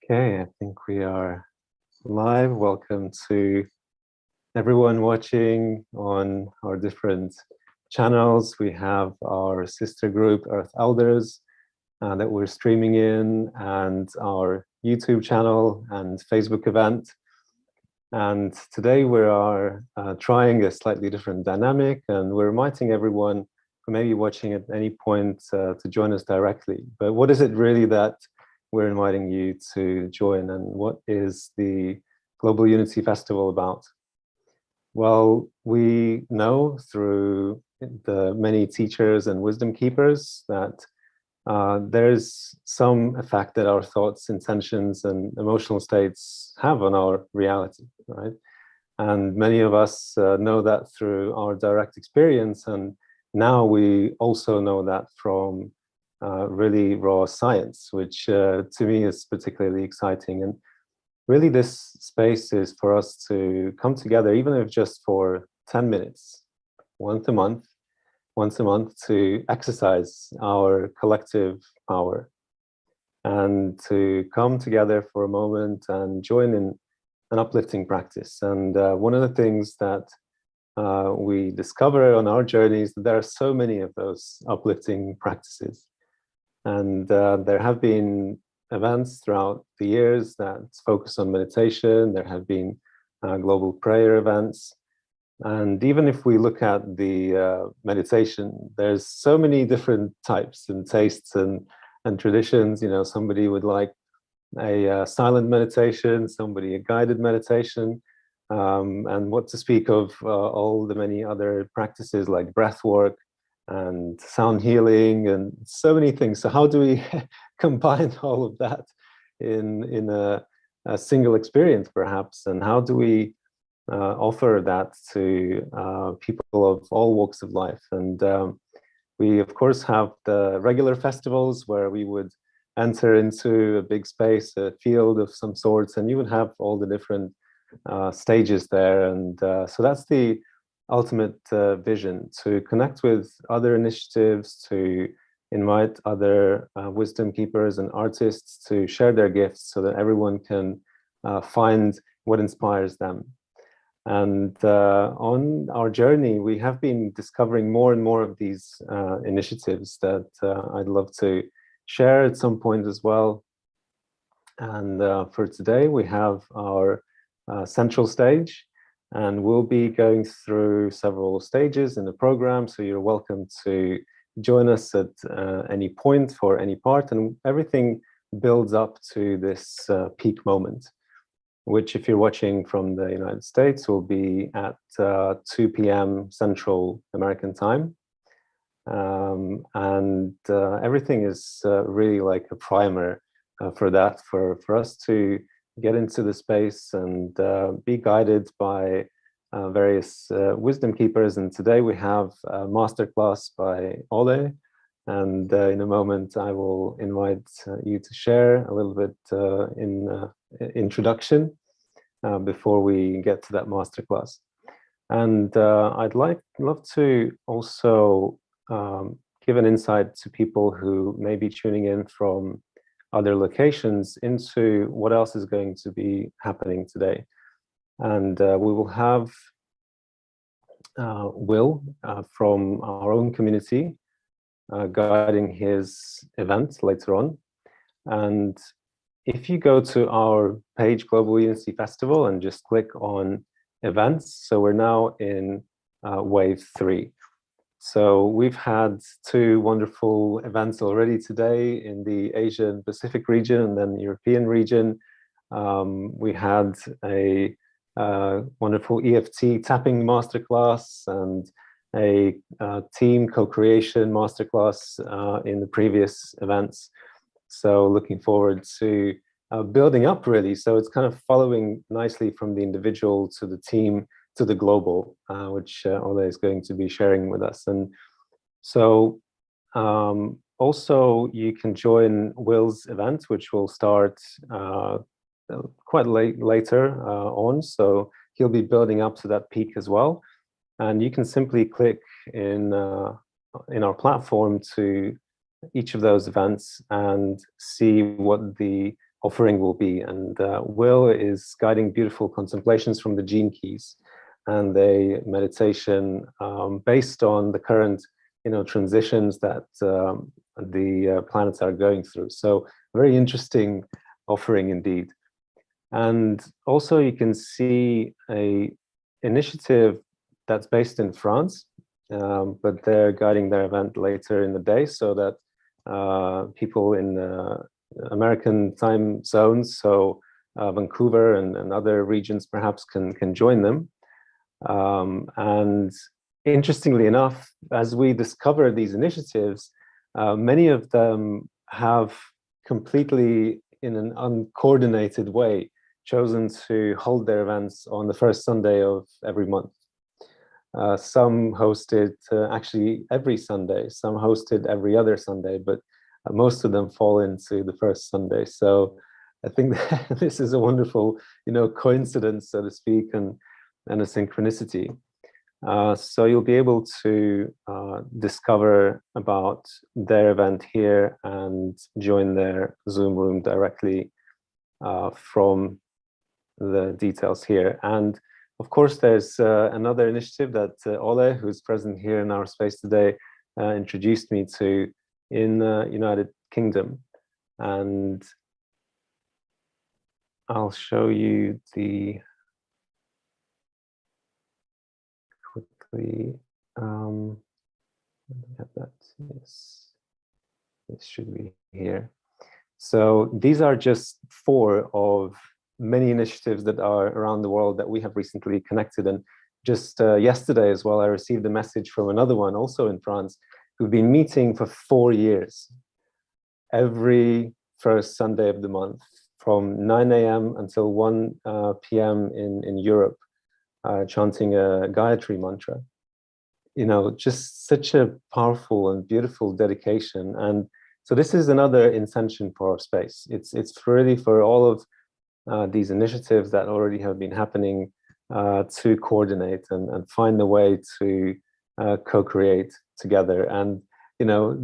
Okay, I think we are live. Welcome to everyone watching on our different channels. We have our sister group, Earth Elders, that we're streaming in, and our YouTube channel and Facebook event. And today we are trying a slightly different dynamic, and we're inviting everyone who may be watching at any point to join us directly. But what is it really that we're inviting you to join, and what is the Global Unity Festival about? Well, we know through the many teachers and wisdom keepers that there's some effect that our thoughts, intentions, and emotional states have on our reality, right? And many of us know that through our direct experience, and now we also know that from really raw science, which to me is particularly exciting. And really this space is for us to come together, even if just for 10 minutes, once a month, to exercise our collective power and to come together for a moment and join in an uplifting practice. And one of the things that we discover on our journeys, that there are so many of those uplifting practices. And there have been events throughout the years that focus on meditation. There have been global prayer events. And even if we look at the meditation, there's so many different types and tastes and traditions. You know, somebody would like a silent meditation, somebody a guided meditation, and what to speak of all the many other practices like breath work and sound healing and so many things. So how do we combine all of that in a single experience, perhaps? And how do we offer that to people of all walks of life? And we, of course, have the regular festivals where we would enter into a big space, a field of some sorts, and you would have all the different stages there. And so that's the ultimate vision, to connect with other initiatives, to invite other wisdom keepers and artists to share their gifts so that everyone can find what inspires them. And on our journey, we have been discovering more and more of these initiatives that I'd love to share at some point as well. And for today, we have our central stage, and we'll be going through several stages in the program, so you're welcome to join us at any point for any part, and everything builds up to this peak moment, which, if you're watching from the United States, will be at 2 p.m. Central American time. And everything is really like a primer for that, for us to get into the space and be guided by various wisdom keepers. And today we have a masterclass by Ole. And in a moment, I will invite you to share a little bit in introduction before we get to that masterclass. And I'd love to also give an insight to people who may be tuning in from other locations into what else is going to be happening today. And we will have Will from our own community guiding his event later on. And if you go to our page, Global Unity Festival, and just click on events, so we're now in wave 3. So we've had 2 wonderful events already today in the Asian Pacific region and then European region. We had a wonderful EFT tapping masterclass and a team co-creation masterclass in the previous events. So looking forward to building up, really. So it's kind of following nicely from the individual to the team to the global, which Ole is going to be sharing with us. And so also you can join Will's event, which will start quite later on. So he'll be building up to that peak as well. And you can simply click in our platform to each of those events and see what the offering will be. And Will is guiding beautiful contemplations from the gene keys and a meditation based on the current, transitions that the planets are going through. So very interesting offering indeed. And also you can see a initiative that's based in France, but they're guiding their event later in the day so that people in American time zones, so Vancouver and other regions perhaps can join them. And interestingly enough, as we discover these initiatives, many of them have completely, in an uncoordinated way, chosen to hold their events on the first Sunday of every month. Some hosted actually every Sunday, some hosted every other Sunday, but most of them fall into the first Sunday. So I think that this is a wonderful, coincidence, so to speak, and a synchronicity. So you'll be able to discover about their event here and join their Zoom room directly from the details here. And of course, there's another initiative that Ole, who's present here in our space today, introduced me to in the United Kingdom. And I'll show you the quickly. Have that. Yes, this should be here. So these are just 4 of many initiatives that are around the world that we have recently connected. And just yesterday as well, I received a message from another one also in France, who've been meeting for 4 years, every first Sunday of the month, from 9 a.m. until 1 p.m. in Europe, chanting a Gayatri mantra. Just such a powerful and beautiful dedication. And so this is another intention for our space. It's really for all of these initiatives that already have been happening to coordinate and find a way to co-create together. And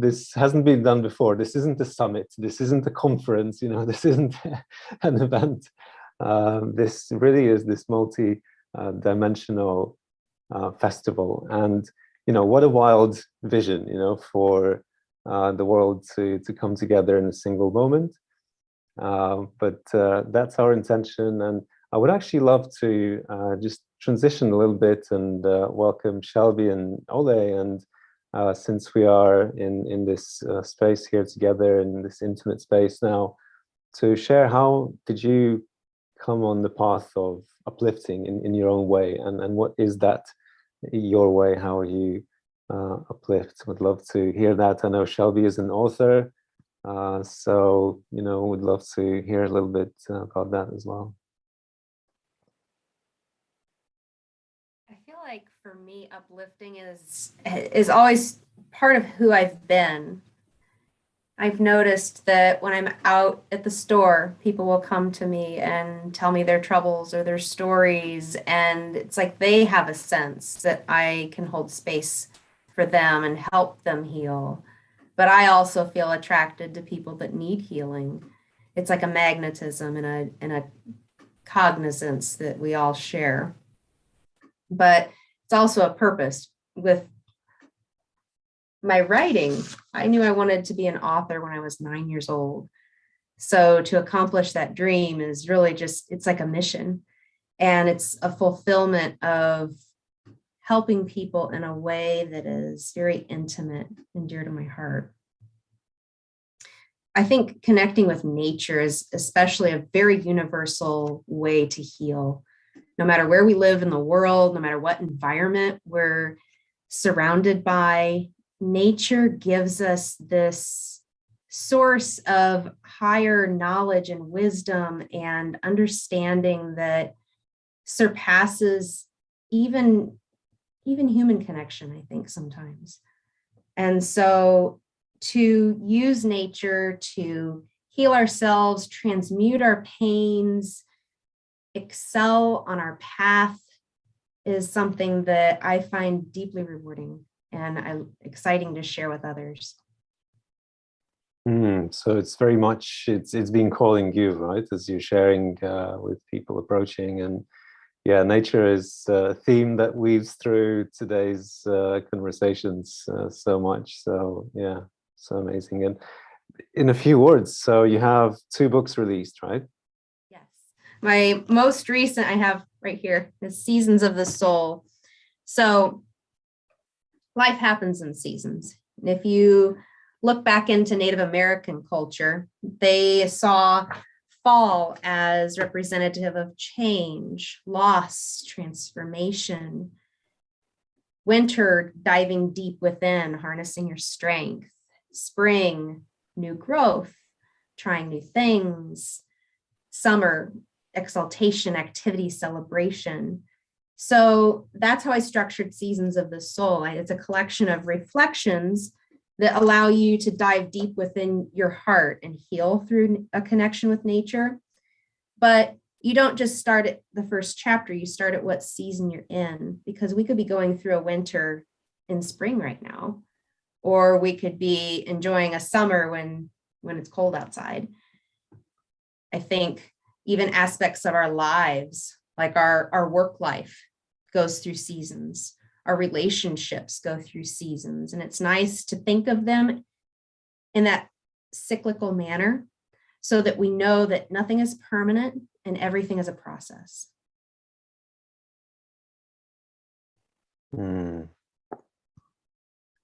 this hasn't been done before. This isn't a summit. This isn't a conference. This isn't an event. This really is this multi-dimensional festival. And what a wild vision, for the world to come together in a single moment. But that's our intention. And I would actually love to just transition a little bit and welcome Shelby and Ole. And since we are in this space here together, in this intimate space now, to share, how did you come on the path of uplifting in your own way? And what is that, your way? How you uplift? Would love to hear that. I know Shelby is an author. So, would love to hear a little bit about that as well. I feel like for me, uplifting is always part of who I've been. I've noticed that when I'm out at the store, people will come to me and tell me their troubles or their stories. And it's like they have a sense that I can hold space for them and help them heal. But I also feel attracted to people that need healing. It's like a magnetism and a cognizance that we all share. But it's also a purpose. With my writing, I knew I wanted to be an author when I was 9 years old. So to accomplish that dream is really it's like a mission. And it's a fulfillment of helping people in a way that is very intimate and dear to my heart. I think connecting with nature is especially a very universal way to heal. No matter where we live in the world, no matter what environment we're surrounded by, nature gives us this source of higher knowledge and wisdom and understanding that surpasses even human connection, I think, sometimes. And so to use nature to heal ourselves, transmute our pains, excel on our path is something that I find deeply rewarding and exciting to share with others. So it's very much, it's been calling you, right, as you're sharing with people approaching. And yeah, nature is a theme that weaves through today's conversations so much. So yeah, so amazing. And in a few words, so you have 2 books released, right? Yes. My most recent I have right here is Seasons of the Soul. So life happens in seasons. And if you look back into Native American culture, they saw fall as representative of change, loss, transformation. Winter, diving deep within, harnessing your strength. Spring, new growth, trying new things. Summer, exaltation, activity, celebration. So that's how I structured Seasons of the Soul. It's a collection of reflections that allow you to dive deep within your heart and heal through a connection with nature. But you don't just start at the first chapter, you start at what season you're in, because we could be going through a winter in spring right now, or we could be enjoying a summer when it's cold outside. I think even aspects of our lives, like our work life, goes through seasons. Our relationships go through seasons. And it's nice to think of them in that cyclical manner so that we know that nothing is permanent and everything is a process.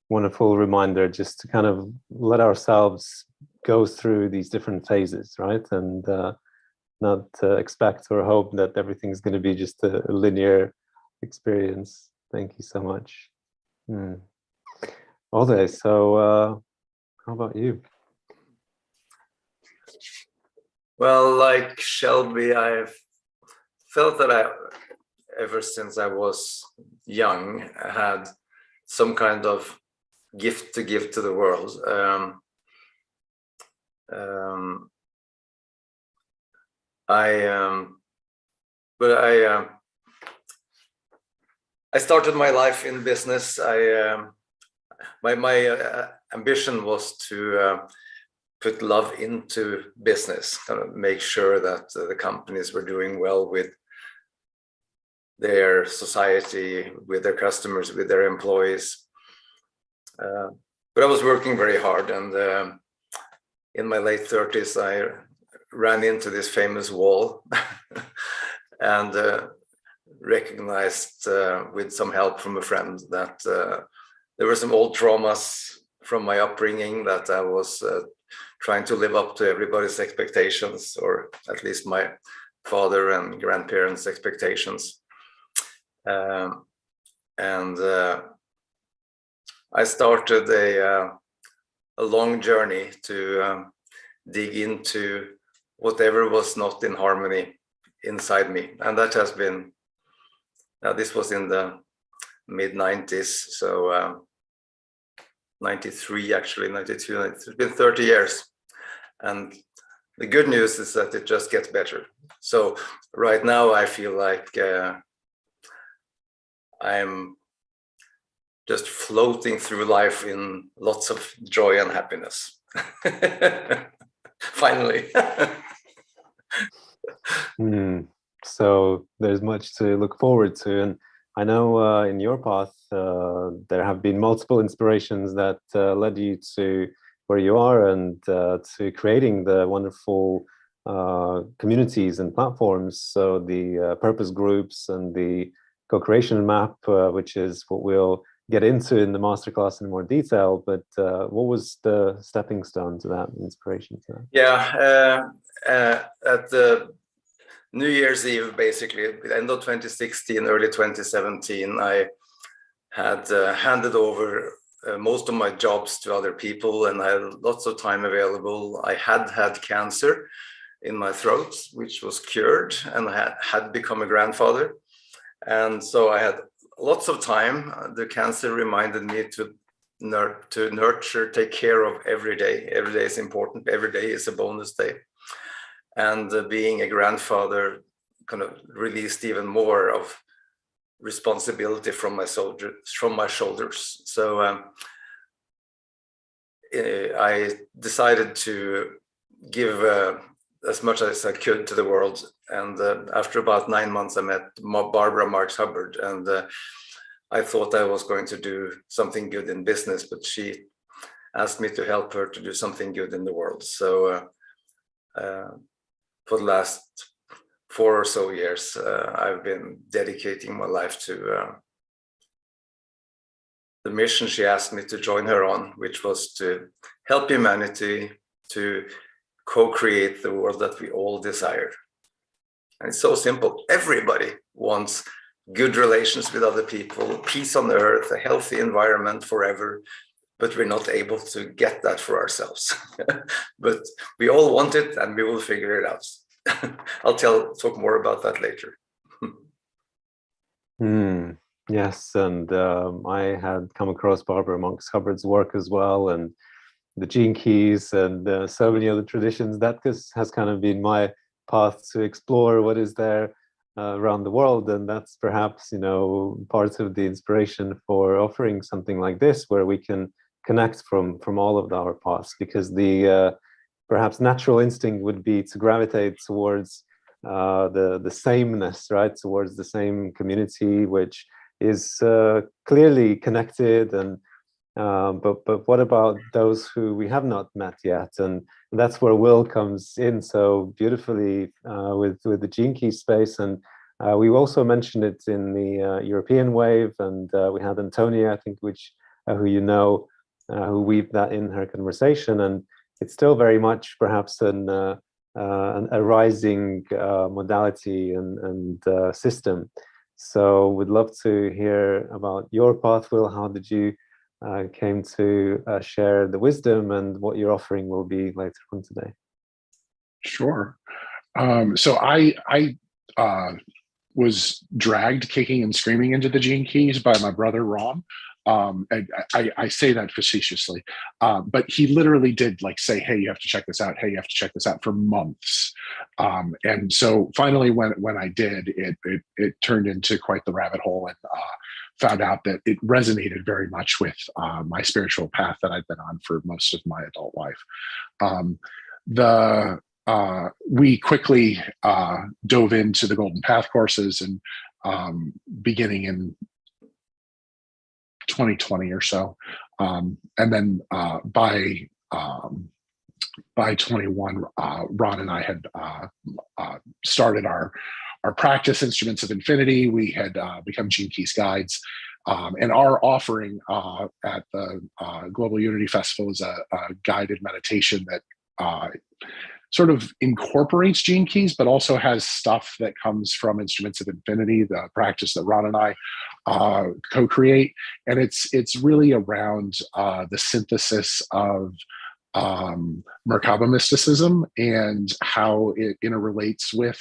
Wonderful reminder just to kind of let ourselves go through these different phases, right? And not expect or hope that everything's going to be just a linear experience. Thank you so much. Ode, so how about you? Well, like Shelby, I've felt that ever since I was young, I had some kind of gift to give to the world. I started my life in business. My ambition was to put love into business, kind of make sure that the companies were doing well with their society, with their customers, with their employees. But I was working very hard, and in my late 30s, I ran into this famous wall and recognized with some help from a friend that there were some old traumas from my upbringing that I was trying to live up to everybody's expectations, or at least my father and grandparents' expectations. I started a long journey to dig into whatever was not in harmony inside me. And that has been, this was in the mid-90s, so 93 actually, 92, it's been 30 years. And the good news is that it just gets better. So right now I feel like I'm just floating through life in lots of joy and happiness. Finally. So there's much to look forward to. And I know in your path, there have been multiple inspirations that led you to where you are and to creating the wonderful communities and platforms. So the purpose groups and the co-creation map, which is what we'll get into in the masterclass in more detail. But what was the stepping stone to that, inspiration to that? Yeah, at the New Year's Eve, basically, end of 2016, early 2017, I had handed over most of my jobs to other people, and I had lots of time available. I had cancer in my throat, which was cured, and I had become a grandfather. And so I had lots of time. The cancer reminded me to nurture, take care of every day. Every day is important. Every day is a bonus day. And being a grandfather kind of released even more of responsibility from my shoulders. So I decided to give as much as I could to the world. And after about 9 months, I met Barbara Marx Hubbard, and I thought I was going to do something good in business, but she asked me to help her to do something good in the world. So for the last 4 or so years, I've been dedicating my life to the mission she asked me to join her on, which was to help humanity to co-create the world that we all desire. And it's so simple. Everybody wants good relations with other people, peace on earth, a healthy environment forever, but we're not able to get that for ourselves. But we all want it, and we will figure it out. I'll talk more about that later. Yes, and I had come across Barbara Marx Hubbard's work as well, and the gene keys, and so many other traditions. That has kind of been my path to explore what is there around the world, and that's perhaps, you know, part of the inspiration for offering something like this, where we can connect from all of our paths, because the perhaps natural instinct would be to gravitate towards the sameness, right, towards the same community, which is clearly connected. And but what about those who we have not met yet? And that's where Will comes in so beautifully with the gene key space. And we also mentioned it in the European wave, and we had Antonia, I think, which who you know, who weaved that in her conversation. And it's still very much perhaps a rising modality and system. So we'd love to hear about your path, Will. How did you came to share the wisdom, and what your offering will be later on today? Sure. So I was dragged kicking and screaming into the gene keys by my brother Ron. And I say that facetiously, but he literally did like say, "Hey, you have to check this out. Hey, you have to check this out," for months. And so finally, when I did, it turned into quite the rabbit hole, and found out that it resonated very much with my spiritual path that I've been on for most of my adult life. We quickly dove into the Golden Path courses, and beginning in 2020 or so, and then by 21, Ron and I had started our practice, Instruments of Infinity. We had become Gene Keys guides, and our offering at the Global Unity Festival is a guided meditation that sort of incorporates Gene Keys, but also has stuff that comes from Instruments of Infinity, the practice that Ron and I co-create. And it's really around the synthesis of Merkaba mysticism and how it interrelates with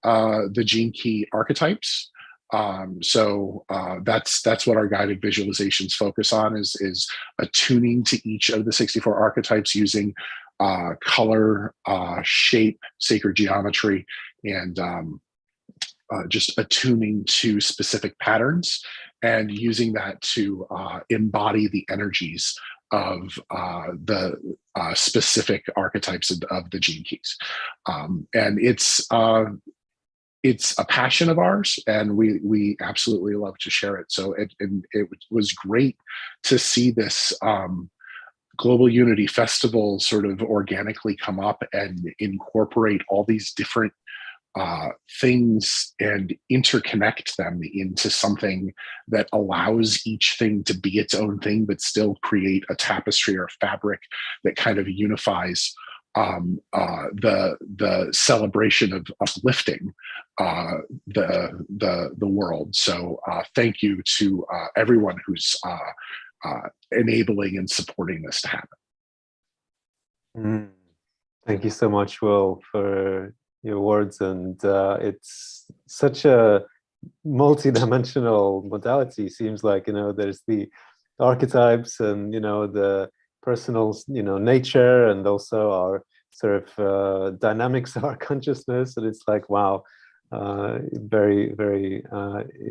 the Gene Key archetypes. So that's what our guided visualizations focus on, is attuning to each of the 64 archetypes using color, shape, sacred geometry, and just attuning to specific patterns, and using that to embody the energies of the specific archetypes of the Gene Keys. And it's a passion of ours, and we absolutely love to share it. So it was great to see this Global Unity Festival sort of organically come up and incorporate all these different things and interconnect them into something that allows each thing to be its own thing, but still create a tapestry or fabric that kind of unifies the celebration of uplifting the world. So thank you to everyone who's enabling and supporting this to happen. Thank you so much, Will, for your words. And it's such a multi-dimensional modality. Seems like, you know, there's the archetypes, and, you know, the personal, you know, nature, and also our sort of dynamics of our consciousness. And it's like, wow, very, very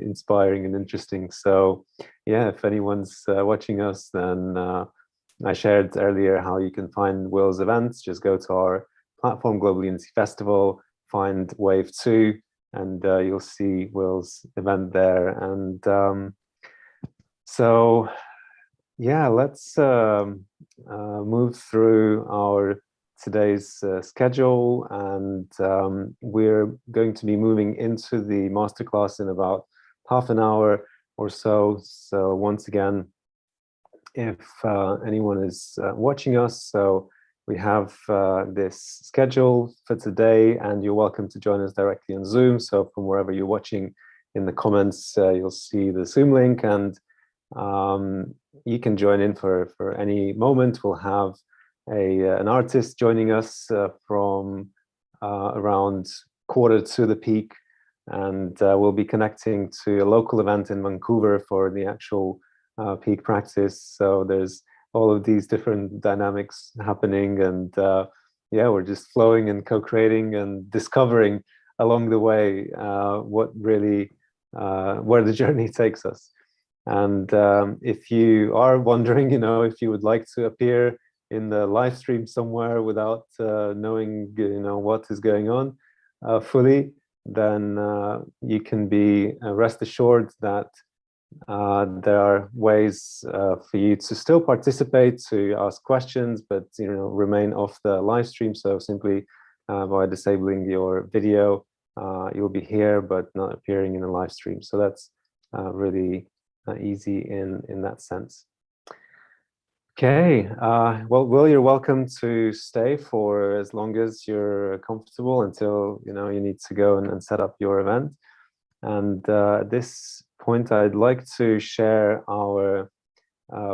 inspiring and interesting. So yeah, if anyone's watching us, then I shared earlier how you can find Will's events. Just go to our platform, Global Unity Festival, find Wave 2, and you'll see Will's event there. And so, yeah, let's move through our today's schedule, and we're going to be moving into the masterclass in about half an hour or so. So once again, if anyone is watching us, so we have this schedule for today, and you're welcome to join us directly on Zoom. So from wherever you're watching, in the comments, you'll see the Zoom link, and you can join in for any moment. We'll have an artist joining us from around quarter to the peak, and we'll be connecting to a local event in Vancouver for the actual peak practice. So there's all of these different dynamics happening, and yeah, we're just flowing and co-creating and discovering along the way what really where the journey takes us. And if you are wondering, you know, if you would like to appear in the live stream somewhere without knowing, you know, what is going on fully, then you can be rest assured that there are ways for you to still participate, to ask questions, but, you know, remain off the live stream. So simply by disabling your video, you'll be here but not appearing in the live stream. So that's really easy in that sense. Okay, well, Will, you're welcome to stay for as long as you're comfortable until, you know, you need to go and set up your event. And at this point, I'd like to share our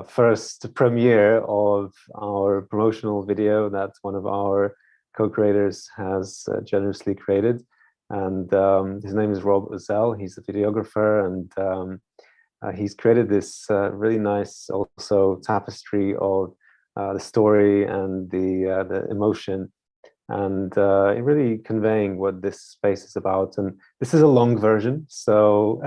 first premiere of our promotional video that one of our co-creators has generously created. And his name is Rob Ozell. He's a videographer, and he's created this really nice also tapestry of the story and the emotion, and really conveying what this space is about. And this is a long version, so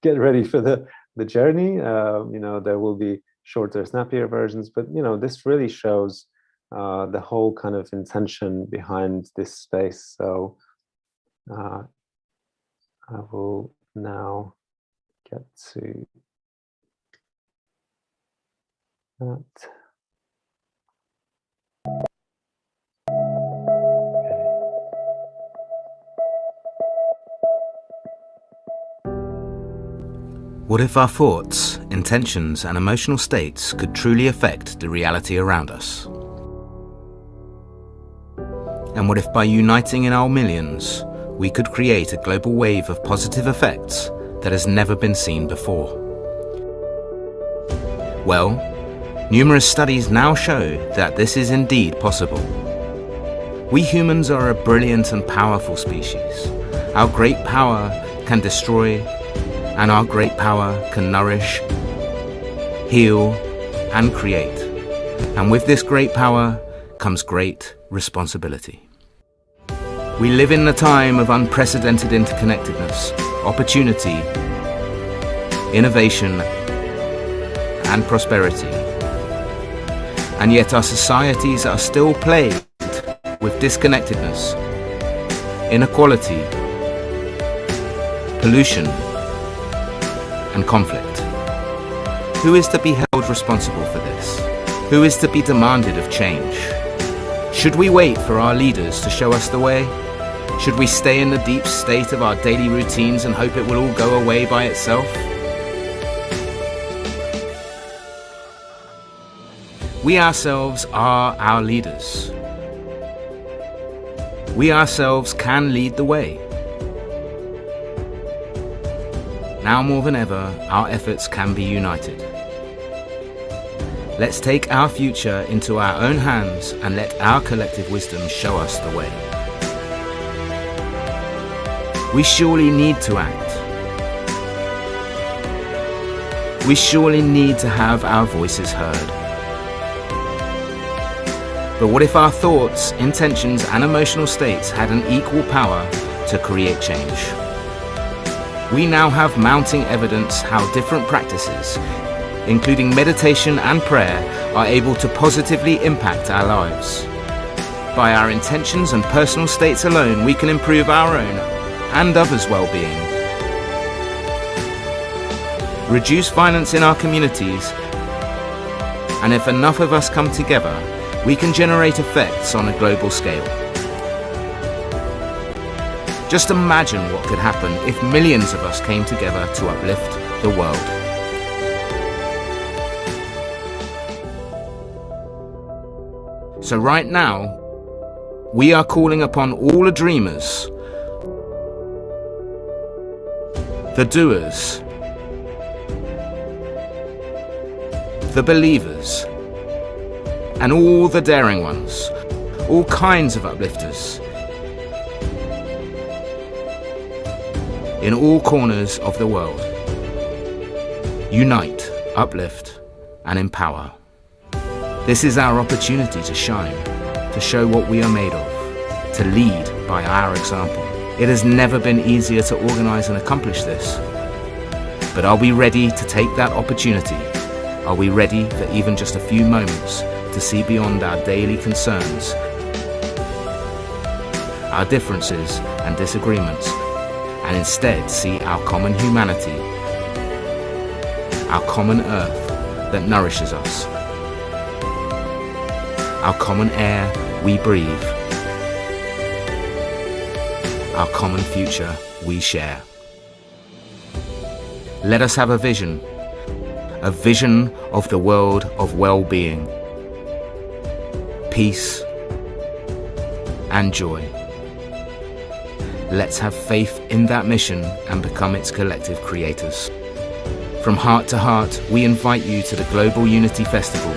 get ready for the journey. You know, there will be shorter, snappier versions, but, you know, this really shows the whole kind of intention behind this space. So I will now get to that. What if our thoughts, intentions, and emotional states could truly affect the reality around us? And what if by uniting in our millions, we could create a global wave of positive effects that has never been seen before? Well, numerous studies now show that this is indeed possible. We humans are a brilliant and powerful species. Our great power can destroy, and our great power can nourish, heal, and create. And with this great power comes great responsibility. We live in a time of unprecedented interconnectedness, opportunity, innovation, and prosperity. And yet our societies are still plagued with disconnectedness, inequality, pollution, and conflict. Who is to be held responsible for this? Who is to be demanded of change? Should we wait for our leaders to show us the way? Should we stay in the deep state of our daily routines and hope it will all go away by itself? We ourselves are our leaders. We ourselves can lead the way. Now more than ever, our efforts can be united. Let's take our future into our own hands and let our collective wisdom show us the way. We surely need to act. We surely need to have our voices heard. But what if our thoughts, intentions, and emotional states had an equal power to create change? We now have mounting evidence how different practices, including meditation and prayer, are able to positively impact our lives. By our intentions and personal states alone, we can improve our own and others' well-being, reduce violence in our communities, and if enough of us come together, we can generate effects on a global scale. Just imagine what could happen if millions of us came together to uplift the world. So right now, we are calling upon all the dreamers, the doers, the believers, and all the daring ones, all kinds of uplifters, in all corners of the world. Unite, uplift, and empower. This is our opportunity to shine, to show what we are made of, to lead by our example. It has never been easier to organize and accomplish this. But are we ready to take that opportunity? Are we ready for even just a few moments to see beyond our daily concerns, our differences and disagreements, and instead see our common humanity, our common earth that nourishes us, our common air we breathe, our common future we share? Let us have a vision of the world of well-being, peace, and joy. Let's have faith in that mission and become its collective creators. From heart to heart, we invite you to the Global Unity Festival,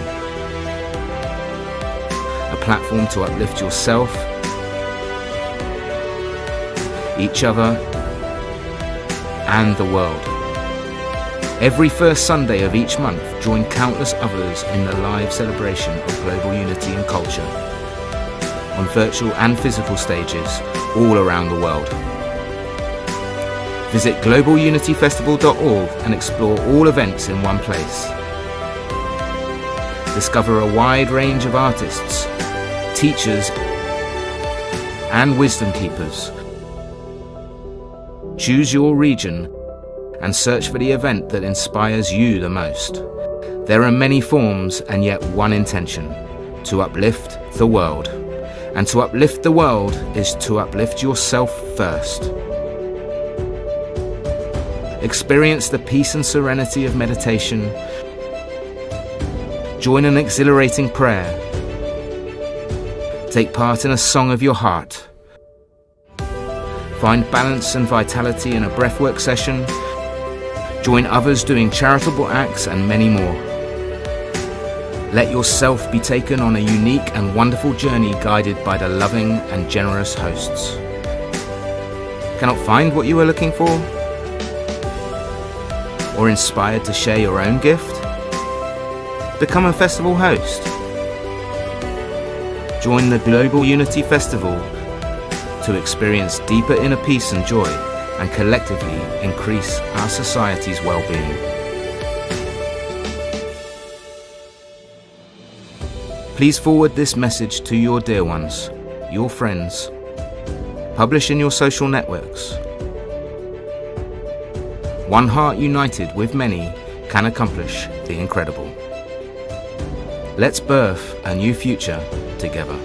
a platform to uplift yourself, each other, and the world. Every first Sunday of each month, join countless others in the live celebration of global unity and culture, on virtual and physical stages all around the world. Visit globalunityfestival.org and explore all events in one place. Discover a wide range of artists, teachers, and wisdom keepers. Choose your region and search for the event that inspires you the most. There are many forms and yet one intention: to uplift the world. And to uplift the world is to uplift yourself first. Experience the peace and serenity of meditation. Join an exhilarating prayer. Take part in a song of your heart. Find balance and vitality in a breathwork session. Join others doing charitable acts and many more. Let yourself be taken on a unique and wonderful journey guided by the loving and generous hosts. Cannot find what you are looking for? Or inspired to share your own gift? Become a festival host. Join the Global Unity Festival to experience deeper inner peace and joy, and collectively increase our society's well-being. Please forward this message to your dear ones, your friends. Publish in your social networks. One heart united with many can accomplish the incredible. Let's birth a new future together.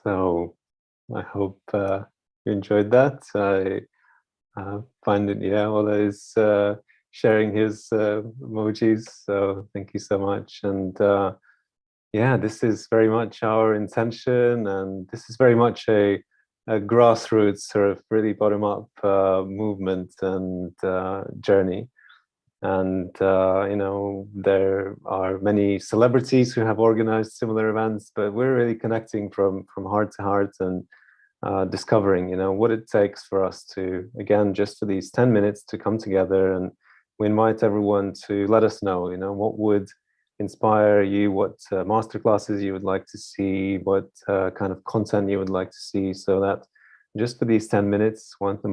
So I hope you enjoyed that. I find it, yeah, Ola is sharing his emojis, so thank you so much. And yeah, this is very much our intention, and this is very much a grassroots sort of really bottom-up movement and journey. And you know, there are many celebrities who have organized similar events, but we're really connecting from heart to heart and discovering, you know, what it takes for us to, again, just for these 10 minutes to come together. And we invite everyone to let us know, you know, what would inspire you, what masterclasses you would like to see, what kind of content you would like to see, so that just for these 10 minutes, once a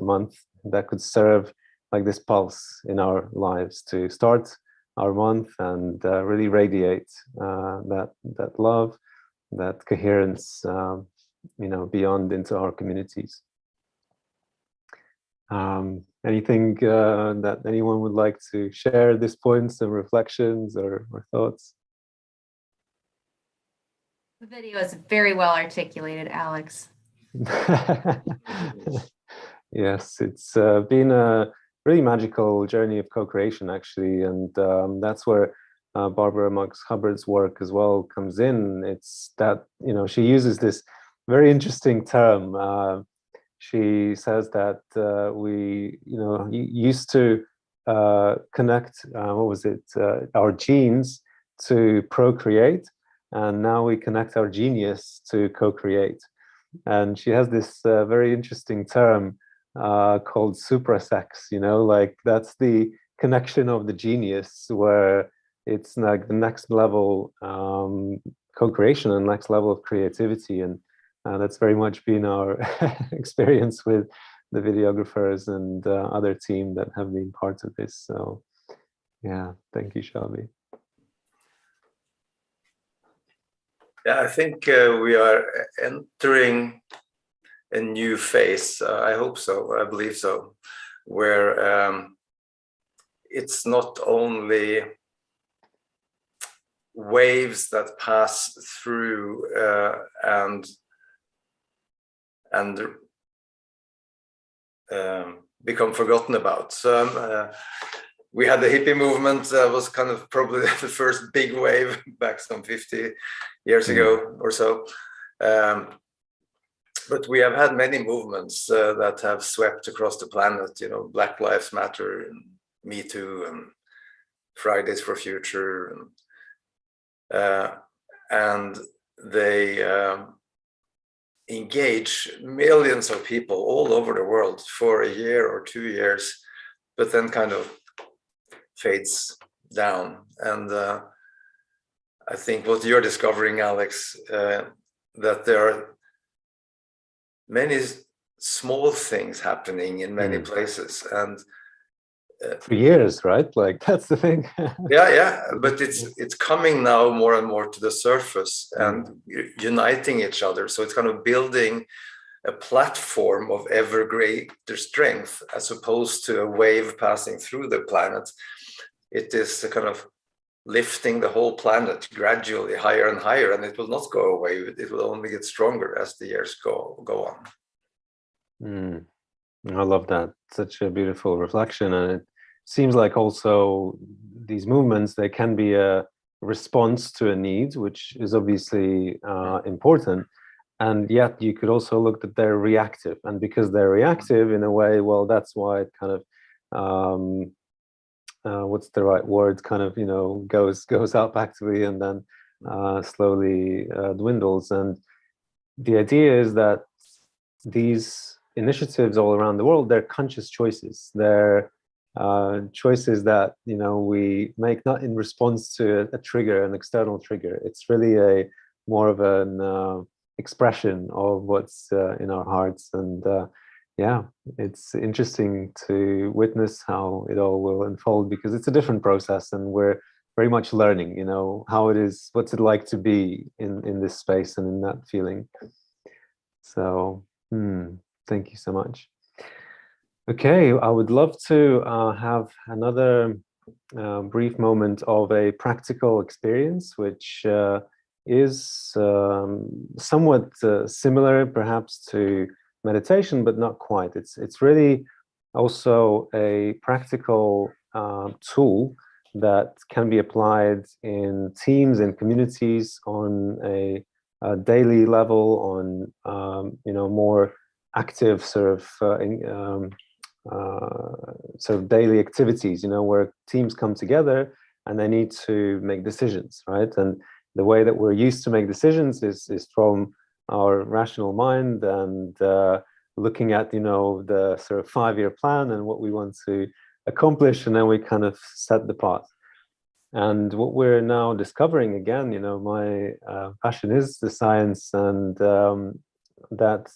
month, that could serve like this pulse in our lives to start our month and really radiate that love, that coherence, you know, beyond into our communities. Anything that anyone would like to share at this point, some reflections or thoughts? The video is very well articulated, Alex. Yes, it's been a really magical journey of co-creation, actually, and that's where Barbara Marx Hubbard's work as well comes in. It's that, you know, she uses this very interesting term. She says that we, you know, used to connect, what was it, our genes to procreate, and now we connect our genius to co-create. And she has this very interesting term called suprasex, you know, like that's the connection of the genius, where it's like the next level co-creation and next level of creativity. And that's very much been our experience with the videographers and other team that have been part of this. So yeah, thank you, Shelby. Yeah, I think we are entering a new phase. I hope so, I believe so, where it's not only waves that pass through and become forgotten about. So we had the hippie movement that was kind of probably the first big wave back some 50 years ago or so. But we have had many movements that have swept across the planet, you know, Black Lives Matter and Me Too and Fridays for Future. And they engage millions of people all over the world for a year or 2 years, but then kind of fades down. And I think what you're discovering, Alex, that there are many small things happening in many places, and for years, right? Like that's the thing. yeah, but it's coming now more and more to the surface and uniting each other. So it's kind of building a platform of ever greater strength, as opposed to a wave passing through the planet. It is a kind of lifting the whole planet gradually higher and higher, and it will not go away. It will only get stronger as the years go on. I love that. Such a beautiful reflection. And it seems like also these movements, they can be a response to a need, which is obviously important. And yet you could also look that they're reactive. And because they're reactive in a way, well, that's why it kind of, what's the right word, kind of, you know, goes out actively and then slowly dwindles. And the idea is that these initiatives all around the world, they're conscious choices. They're choices that, you know, we make not in response to a trigger, an external trigger. It's really a more of an expression of what's in our hearts. And yeah, it's interesting to witness how it all will unfold, because it's a different process and we're very much learning, you know, how it is, what's it like to be in this space and in that feeling. So thank you so much. Okay, I would love to have another brief moment of a practical experience, which is somewhat similar perhaps to meditation, but not quite. It's really also a practical tool that can be applied in teams and communities on a daily level, on you know, more active sort of sort of daily activities, you know, where teams come together and they need to make decisions, right? And the way that we're used to make decisions is from our rational mind and looking at, you know, the sort of 5-year plan and what we want to accomplish, and then we kind of set the path. And what we're now discovering again, you know, my passion is the science, and that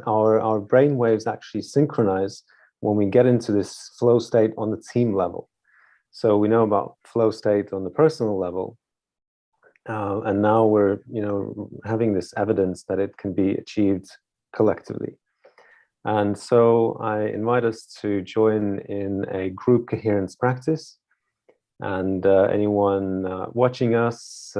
our brain waves actually synchronize when we get into this flow state on the team level. So we know about flow state on the personal level, and now we're, you know, having this evidence that it can be achieved collectively. And so I invite us to join in a group coherence practice. And anyone watching us,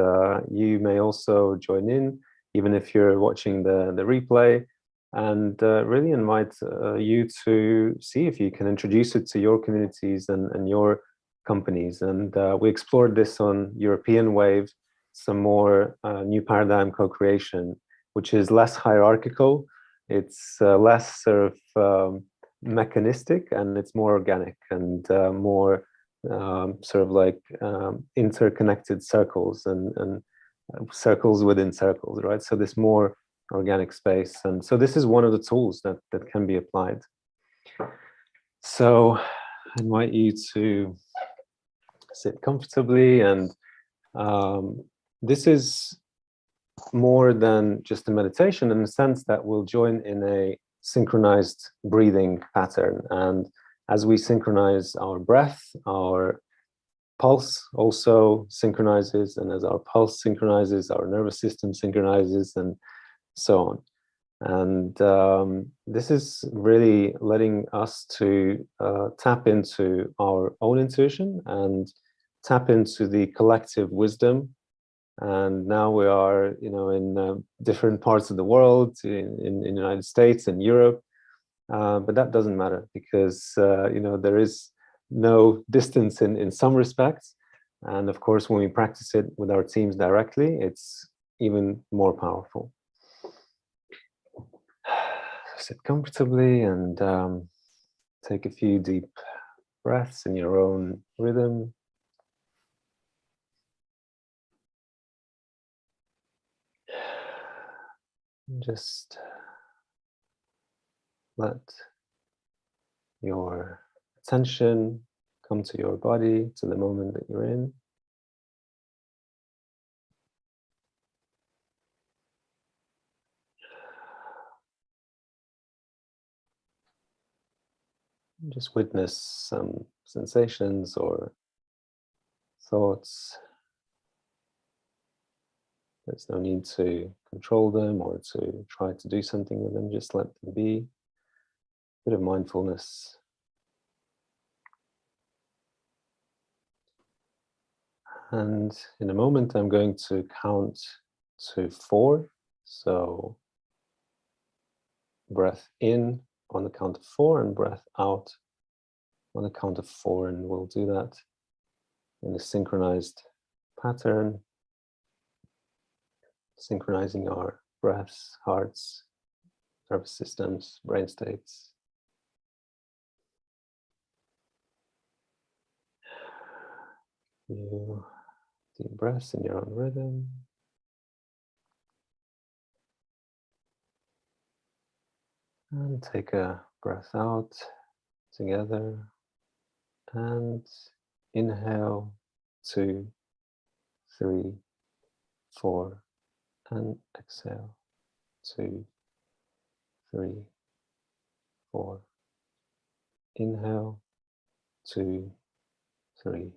you may also join in, even if you're watching the replay, and really invite you to see if you can introduce it to your communities and your companies. And we explored this on European Wave, some more new paradigm co-creation, which is less hierarchical, it's less sort of mechanistic, and it's more organic and more sort of like interconnected circles and circles within circles, right? So this more organic space. And so this is one of the tools that can be applied. So I invite you to sit comfortably, and this is more than just a meditation in the sense that we'll join in a synchronized breathing pattern. And as we synchronize our breath, our pulse also synchronizes, and as our pulse synchronizes, our nervous system synchronizes, and so on. And this is really letting us to tap into our own intuition and tap into the collective wisdom. And now we are, you know, in different parts of the world, in the United States and Europe, but that doesn't matter, because you know, there is no distance in some respects. And of course, when we practice it with our teams directly, it's even more powerful. Sit comfortably and take a few deep breaths in your own rhythm. Just let your attention come to your body, to the moment that you're in. Just witness some sensations or thoughts. There's no need to control them or to try to do something with them. Just let them be. A bit of mindfulness. And in a moment, I'm going to count to 4. So breath in on the count of 4 and breath out on the count of 4. And we'll do that in a synchronized pattern, synchronizing our breaths, hearts, nervous systems, brain states. You deep breaths in your own rhythm. And take a breath out together. And inhale, 2, 3, 4, and exhale, 2, 3, 4. Inhale, 2, 3,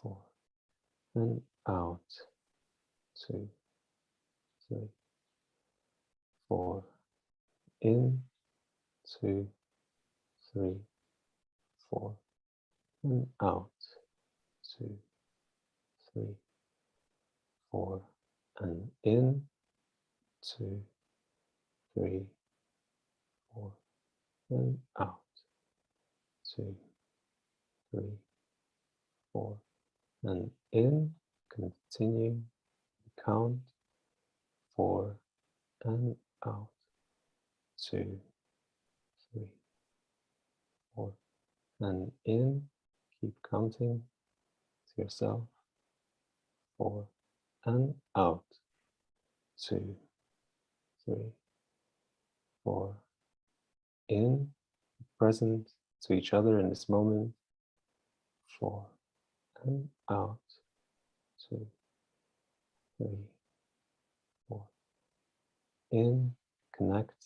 4, and out, 2, 3, 4. In, 2, 3, 4, and out, 2, 3, 4, and in, 2, 3, 4, and out, 2, 3, 4, and in. Continue, count, 4, and out, 2, 3, and in, keep counting to yourself, 4, and out, 2, 3, 4, in, present to each other in this moment, 4, and out, 2, 3, 4, in, connect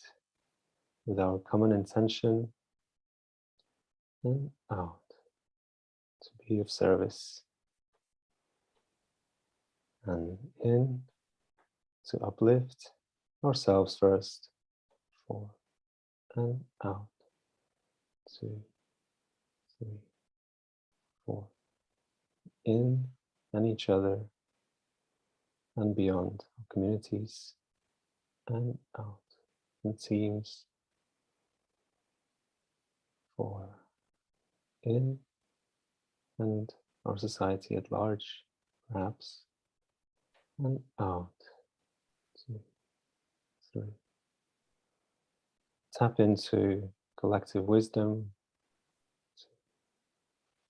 with our common intention, and out, to be of service, and in, to uplift ourselves first, 4, and out, 2, 3, 4, in and each other and beyond our communities, and out in teams, 4, in and our society at large, perhaps, and out, 2, 3. Tap into collective wisdom, 2,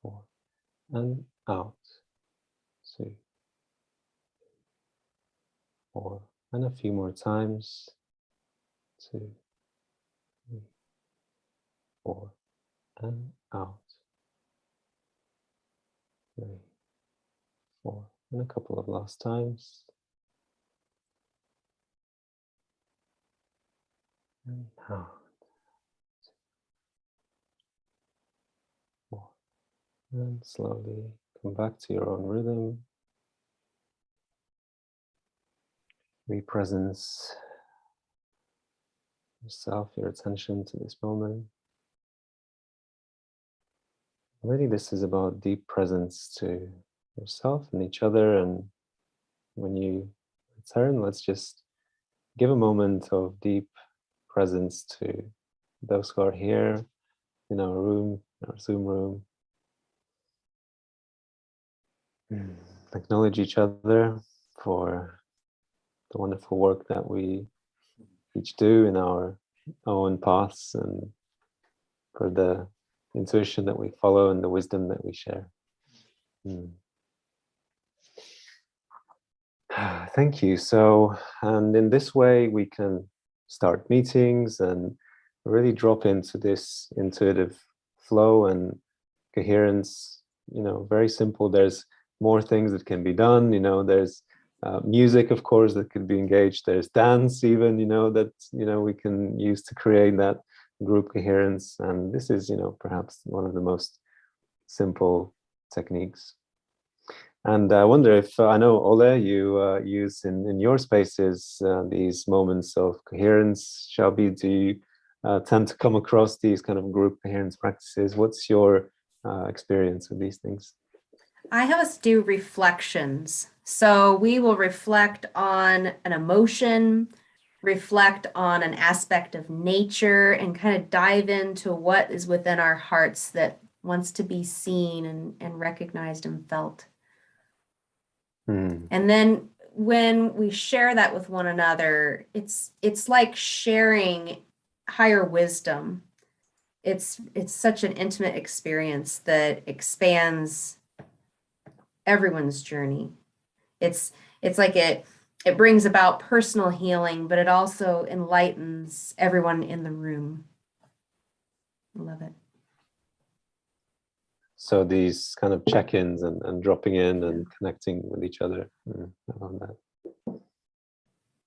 4, and out, 2, 4, and a few more times, 2, 3, 4, and out, 3, 4, and a couple of last times, and out, 4, and slowly come back to your own rhythm. Represence yourself, your attention to this moment. Really, this is about deep presence to yourself and each other. And when you return, let's just give a moment of deep presence to those who are here in our room, our Zoom room. Acknowledge each other for the wonderful work that we each do in our own paths, and for the intuition that we follow and the wisdom that we share. Thank you. So, and in this way we can start meetings and really drop into this intuitive flow and coherence. You know, very simple. There's more things that can be done. You know, there's music, of course, that could be engaged. There's dance, even, you know, that, you know, we can use to create that group coherence. And this is, you know, perhaps one of the most simple techniques. And I wonder if, I know, Ole, you use in your spaces these moments of coherence. Shelby, do you tend to come across these kind of group coherence practices? What's your experience with these things? I have us do reflections. So we will reflect on an emotion, reflect on an aspect of nature, and kind of dive into what is within our hearts that wants to be seen and recognized and felt. And then when we share that with one another, it's like sharing higher wisdom. It's such an intimate experience that expands everyone's journey. It's like it brings about personal healing, but it also enlightens everyone in the room. I love it. So these kind of check-ins and dropping in and connecting with each other. I love that.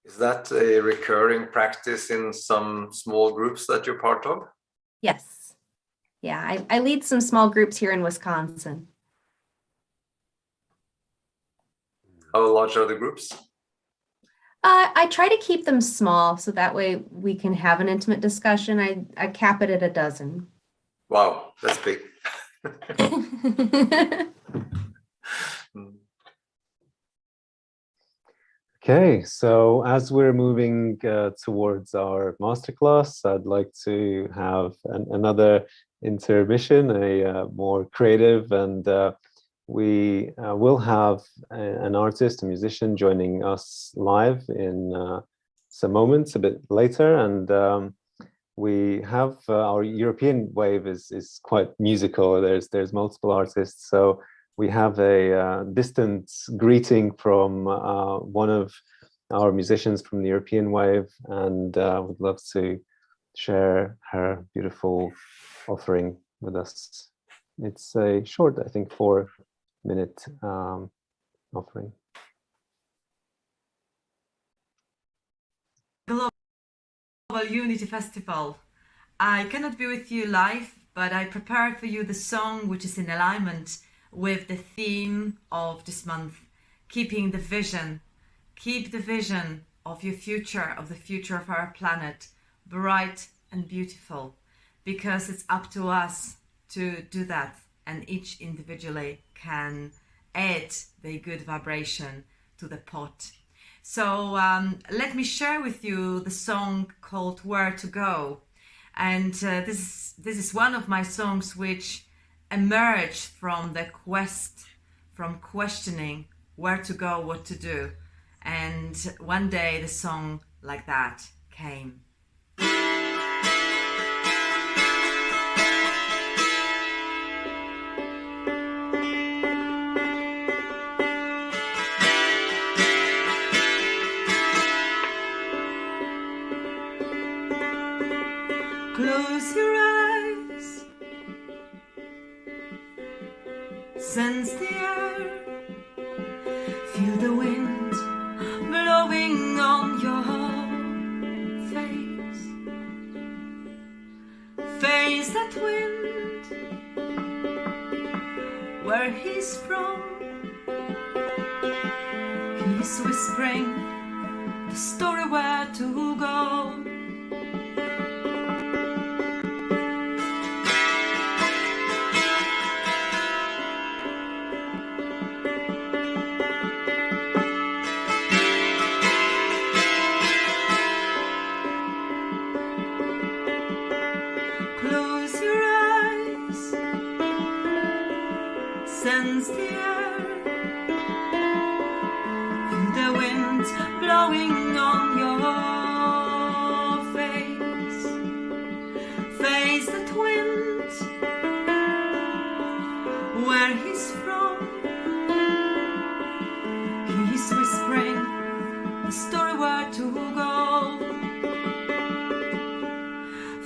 Is that a recurring practice in some small groups that you're part of? Yes. Yeah, I lead some small groups here in Wisconsin. How large are the groups? I try to keep them small so that way we can have an intimate discussion. I cap it at a dozen. Wow, that's big. Okay, so as we're moving towards our masterclass, I'd like to have another intermission, a more creative, and we will have an artist, a musician, joining us live in some moments a bit later. And we have our European wave is quite musical. There's multiple artists, so we have a distant greeting from one of our musicians from the European wave, and would love to share her beautiful offering with us. It's a short, I think, 4-minute offering. Global Unity Festival. I cannot be with you live, but I prepared for you the song which is in alignment with the theme of this month, keeping the vision. Keep the vision of your future, of the future of our planet, bright and beautiful, because it's up to us to do that, and each individually can add the good vibration to the pot. So let me share with you the song called Where to Go. And this is one of my songs which emerged from the quest, from questioning where to go, what to do. And one day the song like that came. Close your eyes, sense the air, feel the wind blowing on your face. Face that wind, where he's from. He's whispering the story where to go. Close your eyes, sense the air, feel the wind blowing on your face. Face that wind, where he's from. He's whispering the story where to go.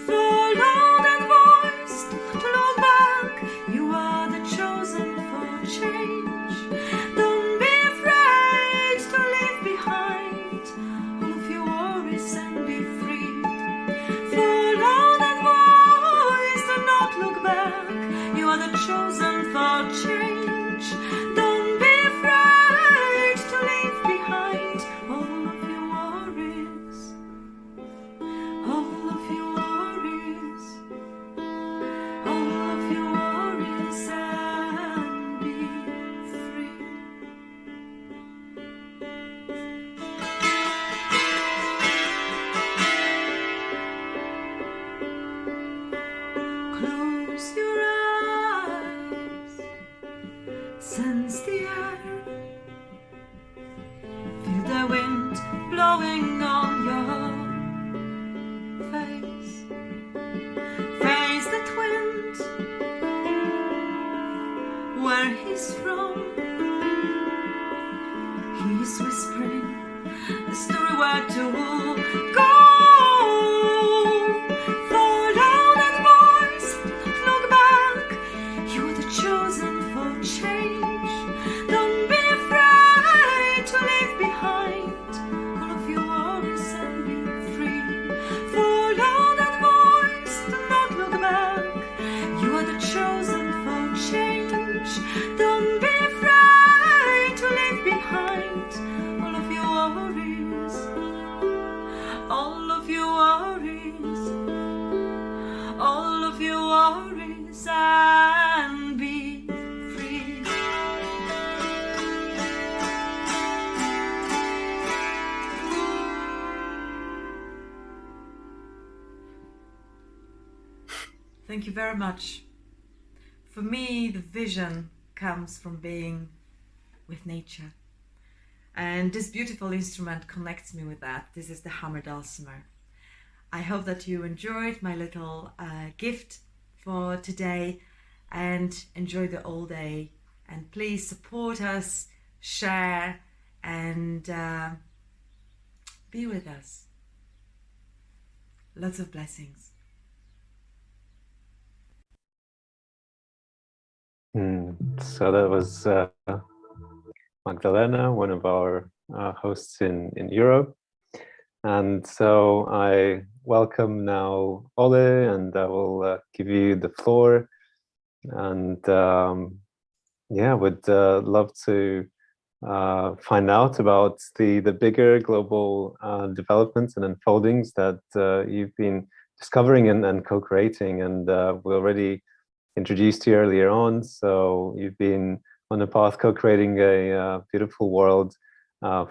Follow that voice, don't look back. You are the chosen for change. Don't be afraid to leave behind all of your worries and be free. Follow that voice, do not look back. You are the chosen for change. Don't be afraid to leave behind all of your worries. All of your worries, all of your worries, and be free. Close your eyes, sense the air, feel the wind blowing on your face. Face that wind, where he's from. He's whispering the story where to go. Follow that voice, don't look back. You are the chosen for change. Don't be afraid to leave behind all of your worries and be free. Follow that voice, do not look back. You are the chosen for change. Don't be afraid to leave behind all of your worries. All of your worries. All of your worries, and be free. Thank you very much. For me, the vision comes from being with nature. And this beautiful instrument connects me with that. This is the hammer dulcimer. I hope that you enjoyed my little gift for today, and enjoy the all day. And please support us, share, and be with us. Lots of blessings. So that was Magdalena, one of our hosts in Europe. And so I welcome now Ole, and I will give you the floor. And yeah, would love to find out about the bigger global developments and unfoldings that you've been discovering and co-creating. And we already introduced you earlier on, so you've been on a path co-creating a beautiful world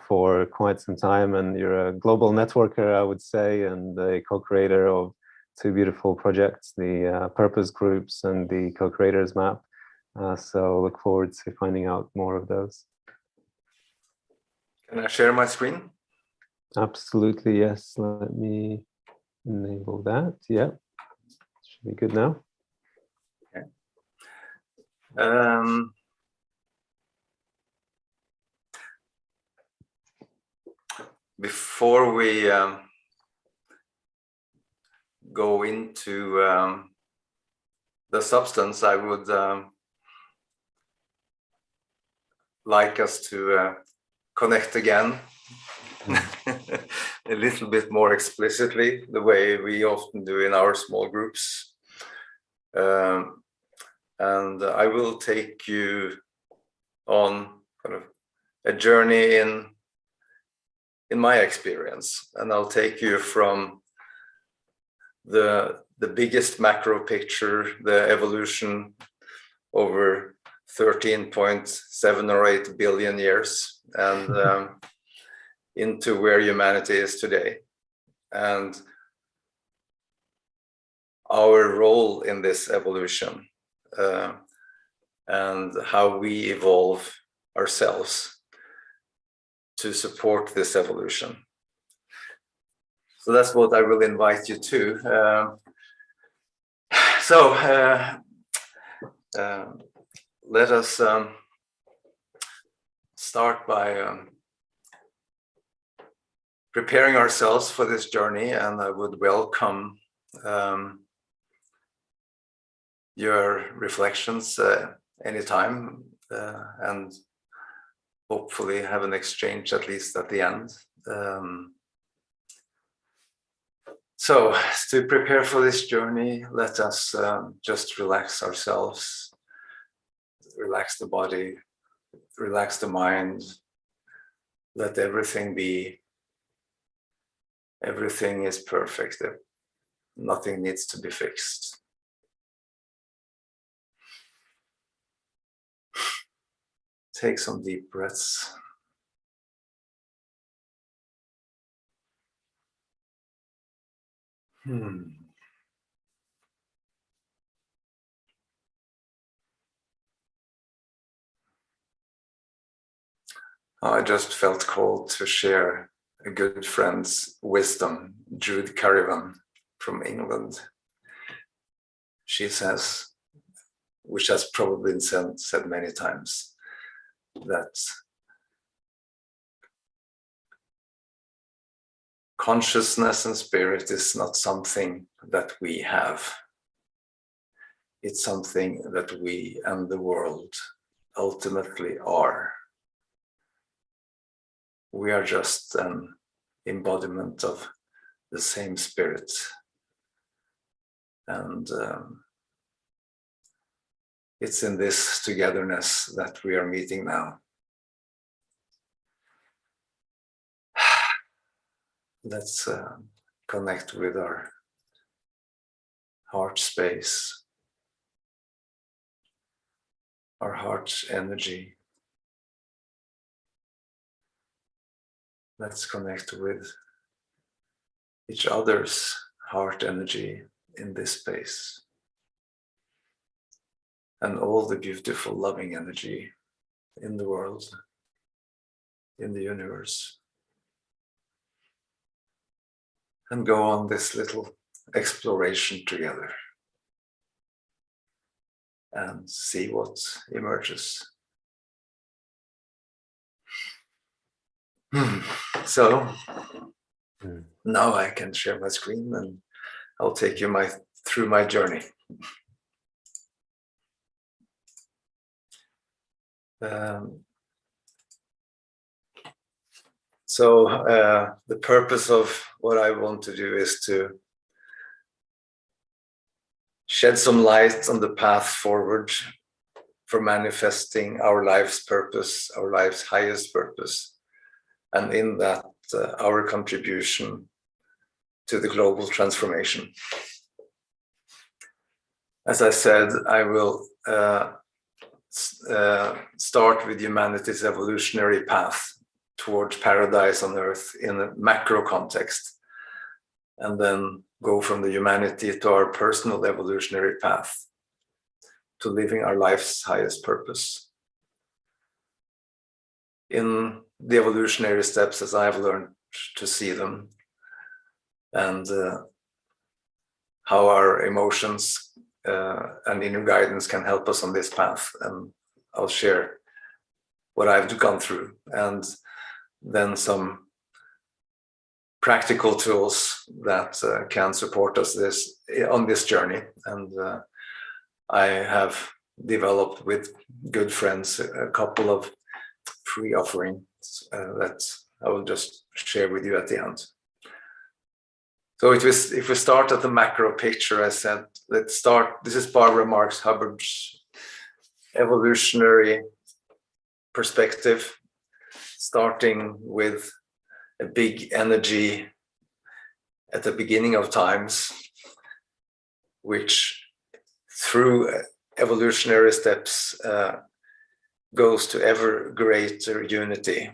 for quite some time, and you're a global networker, I would say, and a co-creator of two beautiful projects, the Purpose Groups and the Co-Creators Map. So look forward to finding out more of those. Can I share my screen? Absolutely, yes. Let me enable that. Yeah, should be good now. Okay. Before we go into the substance, I would like us to connect again a little bit more explicitly, the way we often do in our small groups. And I will take you on kind of a journey in my experience, and I'll take you from the biggest macro picture, the evolution over 13.7 or 8 billion years, and into where humanity is today, and our role in this evolution, and how we evolve ourselves to support this evolution. So that's what I will invite you to. Let us start by preparing ourselves for this journey, and I would welcome your reflections anytime, and hopefully have an exchange at least at the end. So to prepare for this journey, let us just relax ourselves, relax the body, relax the mind, let everything be. Everything is perfect. Nothing needs to be fixed. Take some deep breaths. I just felt called to share a good friend's wisdom, Jude Caravan from England. She says, which has probably been said many times, that consciousness and spirit is not something that we have. It's something that we and the world ultimately are. We are just an embodiment of the same spirit. And it's in this togetherness that we are meeting now. Let's connect with our heart space, our heart energy. Let's connect with each other's heart energy in this space, and all the beautiful loving energy in the world, in the universe. and go on this little exploration together and see what emerges. So now I can share my screen and I'll take you through my journey. The purpose of what I want to do is to shed some light on the path forward for manifesting our life's purpose, our life's highest purpose, and in that our contribution to the global transformation. As I said, I will start with humanity's evolutionary path towards paradise on earth in a macro context, and then go from the humanity to our personal evolutionary path to living our life's highest purpose. In the evolutionary steps as I have learned to see them, and how our emotions and inner guidance can help us on this path. And I'll share what I've gone through, and then some practical tools that can support us on this journey. And I have developed with good friends a couple of free offerings that I will just share with you at the end. So if we start at the macro picture, I said, let's start. This is Barbara Marx Hubbard's evolutionary perspective, starting with a big energy at the beginning of times, which through evolutionary steps goes to ever greater unity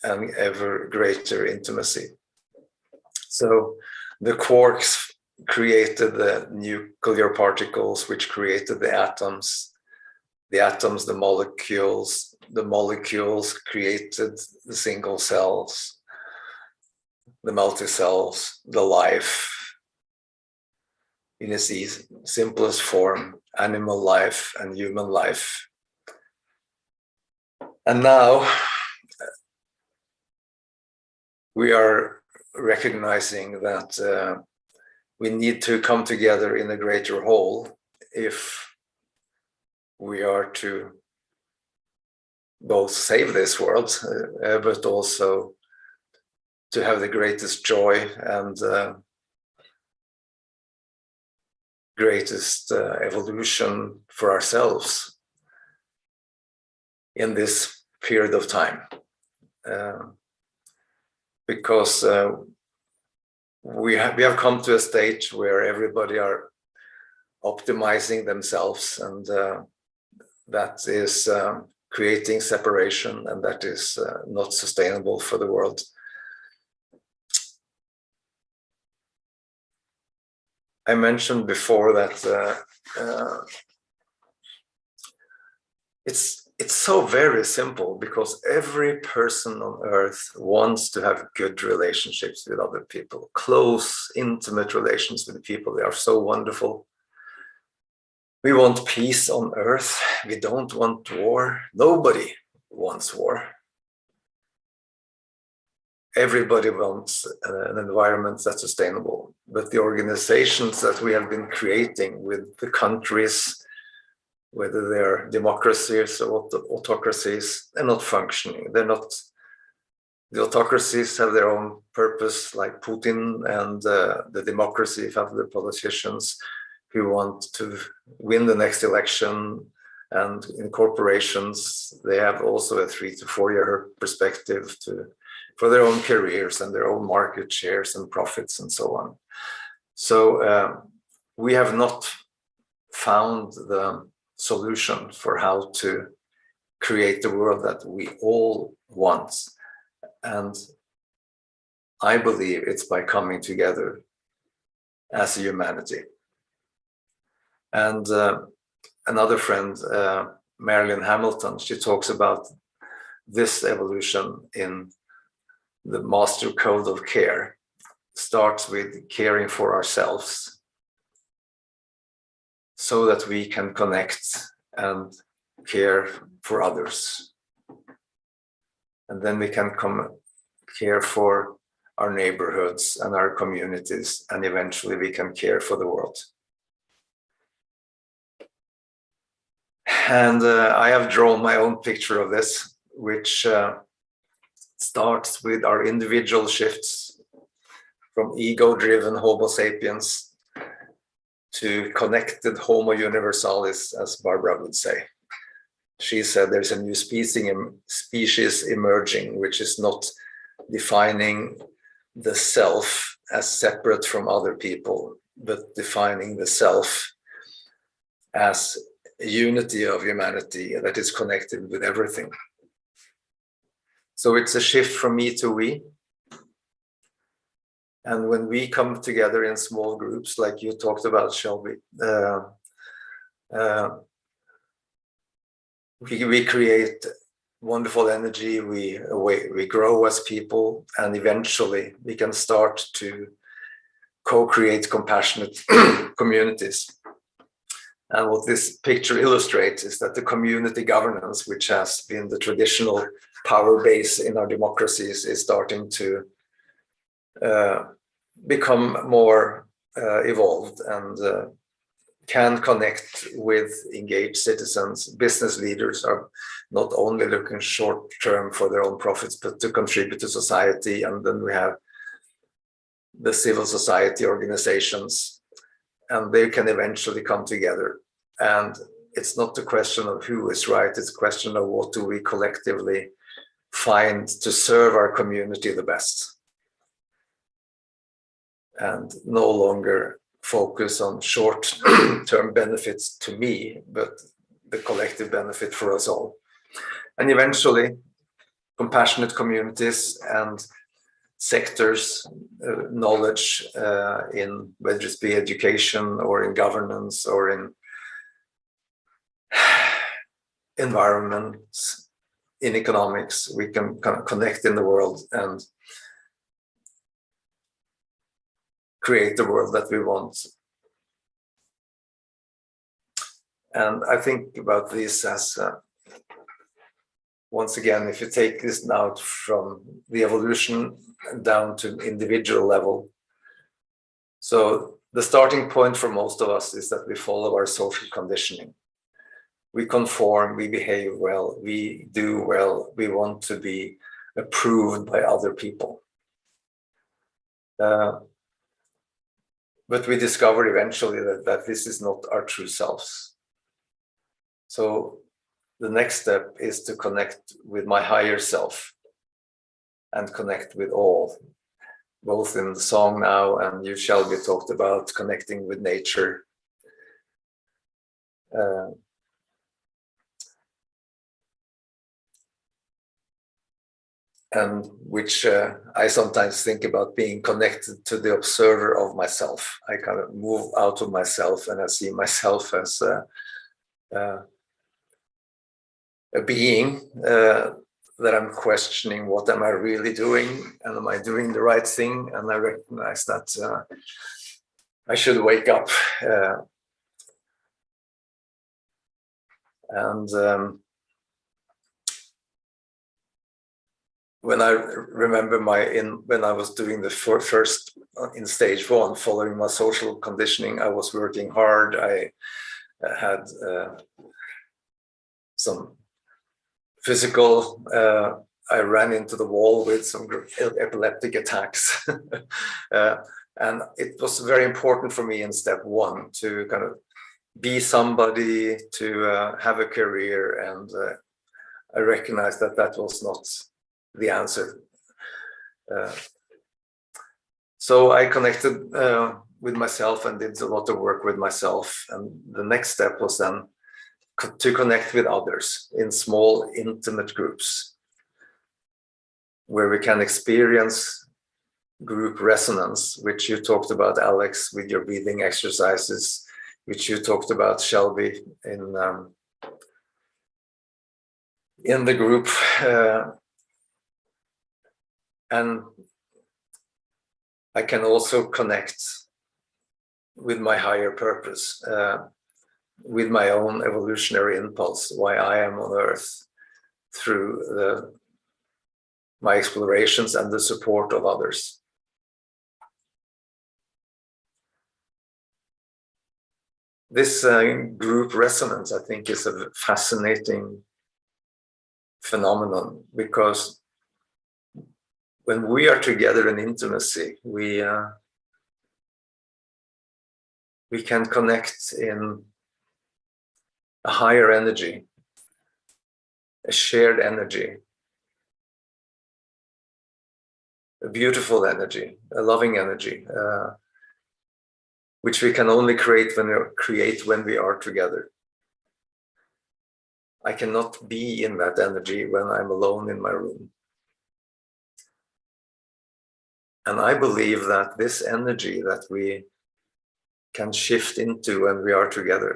and ever greater intimacy. So the quarks created the nuclear particles, which created the atoms, the molecules created the single cells, the multi-cells, the life in its simplest form, animal life and human life. And now we are recognizing that we need to come together in a greater whole if we are to both save this world, but also to have the greatest joy and greatest evolution for ourselves in this period of time. Because we have come to a stage where everybody are optimizing themselves, and that is creating separation, and that is not sustainable for the world. I mentioned before that it's so very simple, because every person on earth wants to have good relationships with other people, close, intimate relations with people. They are so wonderful. We want peace on earth. We don't want war. Nobody wants war. Everybody wants an environment that's sustainable. But the organizations that we have been creating with the countries, whether they're democracies or autocracies, they're not functioning. They're not. The autocracies have their own purpose, like Putin, and the democracy have the politicians who want to win the next election. And in corporations, they have also a 3 to 4 year perspective for their own careers and their own market shares and profits and so on. So we have not found the solution for how to create the world that we all want. And I believe it's by coming together as a humanity. And another friend, Marilyn Hamilton, she talks about this evolution in the Master Code of Care. starts with caring for ourselves so that we can connect and care for others. And then we can care for our neighborhoods and our communities, and eventually we can care for the world. And I have drawn my own picture of this, which starts with our individual shifts from ego-driven Homo sapiens to connected Homo universalis, as Barbara would say. She said there's a new species emerging, which is not defining the self as separate from other people, but defining the self as a unity of humanity that is connected with everything. So it's a shift from me to we. And when we come together in small groups, like you talked about, Shelby, we create wonderful energy, we grow as people, and eventually we can start to co-create compassionate communities. And what this picture illustrates is that the community governance, which has been the traditional power base in our democracies, is starting to become more evolved and can connect with engaged citizens. Business leaders are not only looking short term for their own profits, but to contribute to society. And then we have the civil society organizations, and they can eventually come together. And it's not a question of who is right, it's a question of what do we collectively find to serve our community the best. And no longer focus on short-term benefits to me, but the collective benefit for us all. And eventually, compassionate communities and sectors, knowledge in whether it be education or in governance or in environments, in economics, we can kind of connect in the world and create the world that we want. And I think about this as, once again, if you take this now from the evolution down to individual level. So the starting point for most of us is that we follow our social conditioning. We conform, we behave well, we do well, we want to be approved by other people. But we discover eventually that this is not our true selves. So the next step is to connect with my higher self and connect with all, both in the song now and you shall be talked about connecting with nature. And which I sometimes think about being connected to the observer of myself. I kind of move out of myself and I see myself as a being that I'm questioning, what am I really doing? And am I doing the right thing? And I recognize that I should wake up. When I remember when I was doing the first in stage one, following my social conditioning, I was working hard. I had some physical, I ran into the wall with some epileptic attacks. And it was very important for me in step one to kind of be somebody, to have a career. And I recognized that that was not the answer. So I connected with myself and did a lot of work with myself. And the next step was then to connect with others in small, intimate groups where we can experience group resonance, which you talked about, Alex, with your breathing exercises, which you talked about, Shelby, in the group. And I can also connect with my higher purpose, with my own evolutionary impulse, why I am on Earth, through my explorations and the support of others. This group resonance, I think, is a fascinating phenomenon, because when we are together in intimacy, we can connect in a higher energy, a shared energy, a beautiful energy, a loving energy, which we can only create when we are together. I cannot be in that energy when I'm alone in my room. And I believe that this energy that we can shift into when we are together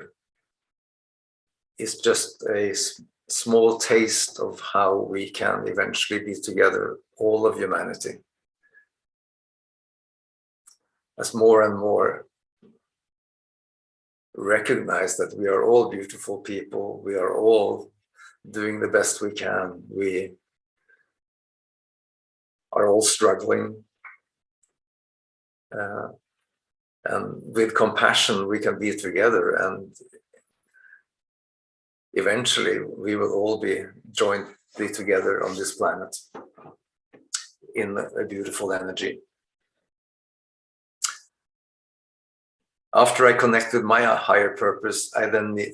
is just a small taste of how we can eventually be together, all of humanity. As more and more recognize that we are all beautiful people, we are all doing the best we can, we are all struggling, and with compassion we can be together, and eventually we will all be jointly together on this planet in a beautiful energy. After I connect with my higher purpose, I then need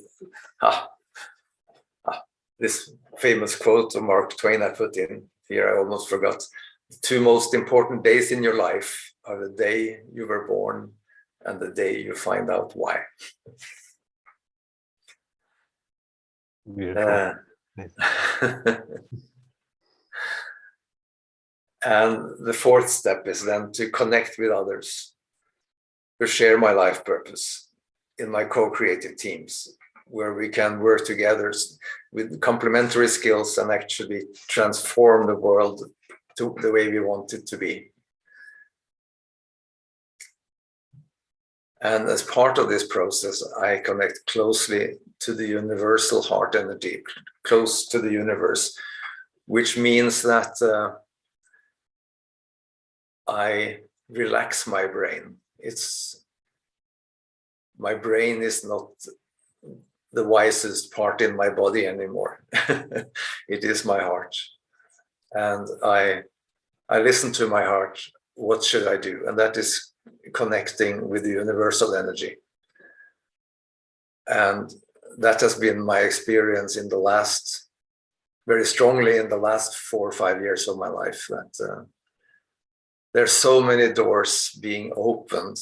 this famous quote of Mark Twain I put in here, I almost forgot. The two most important days in your life are the day you were born and the day you find out why. Beautiful. And the fourth step is then to connect with others, to share my life purpose in my co-creative teams, where we can work together with complementary skills and actually transform the world to the way we want it to be. And as part of this process, I connect closely to the universal heart energy, close to the universe, which means that I relax my brain. My brain is not the wisest part in my body anymore. It is my heart. And I listen to my heart. What should I do? And that is connecting with the universal energy. And that has been my experience very strongly in the last 4 or 5 years of my life, that there's so many doors being opened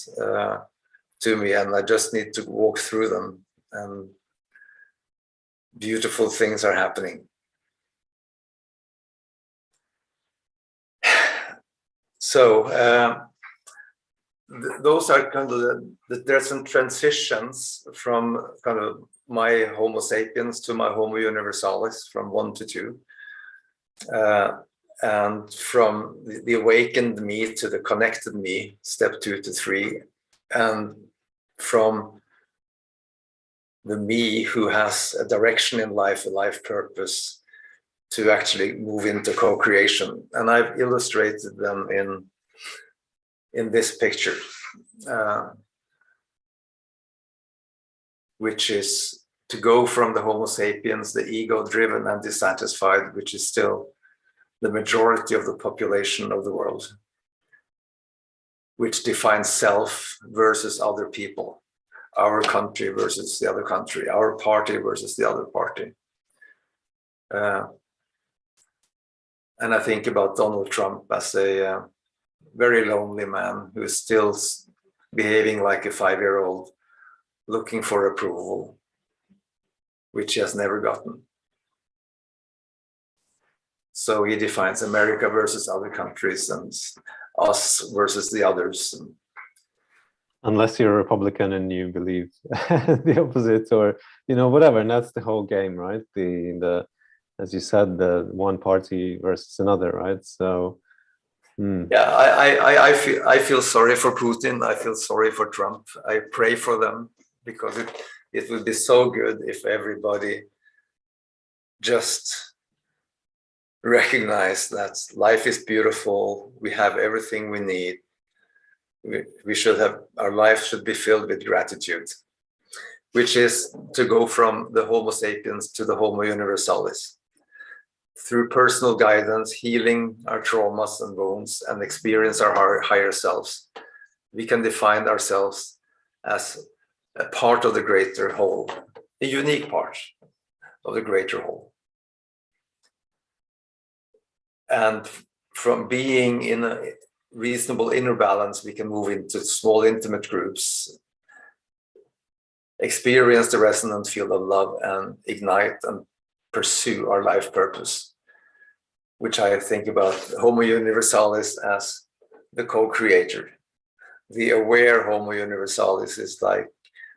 to me, and I just need to walk through them, and beautiful things are happening. So those are kind of there's some transitions from kind of my Homo sapiens to my Homo universalis, from 1 to 2, and from the awakened me to the connected me, step 2 to 3, and from the me who has a direction in life, a life purpose, to actually move into co-creation. And I've illustrated them in this picture, which is to go from the Homo sapiens, the ego-driven and dissatisfied, which is still the majority of the population of the world, which defines self versus other people, our country versus the other country, our party versus the other party. And I think about Donald Trump as a very lonely man who is still behaving like a 5-year-old, looking for approval, which he has never gotten. So he defines America versus other countries and us versus the others. Unless you're a Republican and you believe the opposite, or whatever, and that's the whole game, right? The as you said, the one party versus another, right? So Yeah, I feel sorry for Putin. I feel sorry for Trump. I pray for them because it would be so good if everybody just recognize that life is beautiful. We have everything we need. We should have, our life should be filled with gratitude, which is to go from the Homo sapiens to the Homo universalis. Through personal guidance, healing our traumas and wounds, and experience our higher selves, we can define ourselves as a part of the greater whole, a unique part of the greater whole. And from being in a reasonable inner balance, we can move into small, intimate groups, experience the resonant field of love, and ignite and pursue our life purpose, which I think about Homo universalis as the co-creator. The aware Homo universalis is like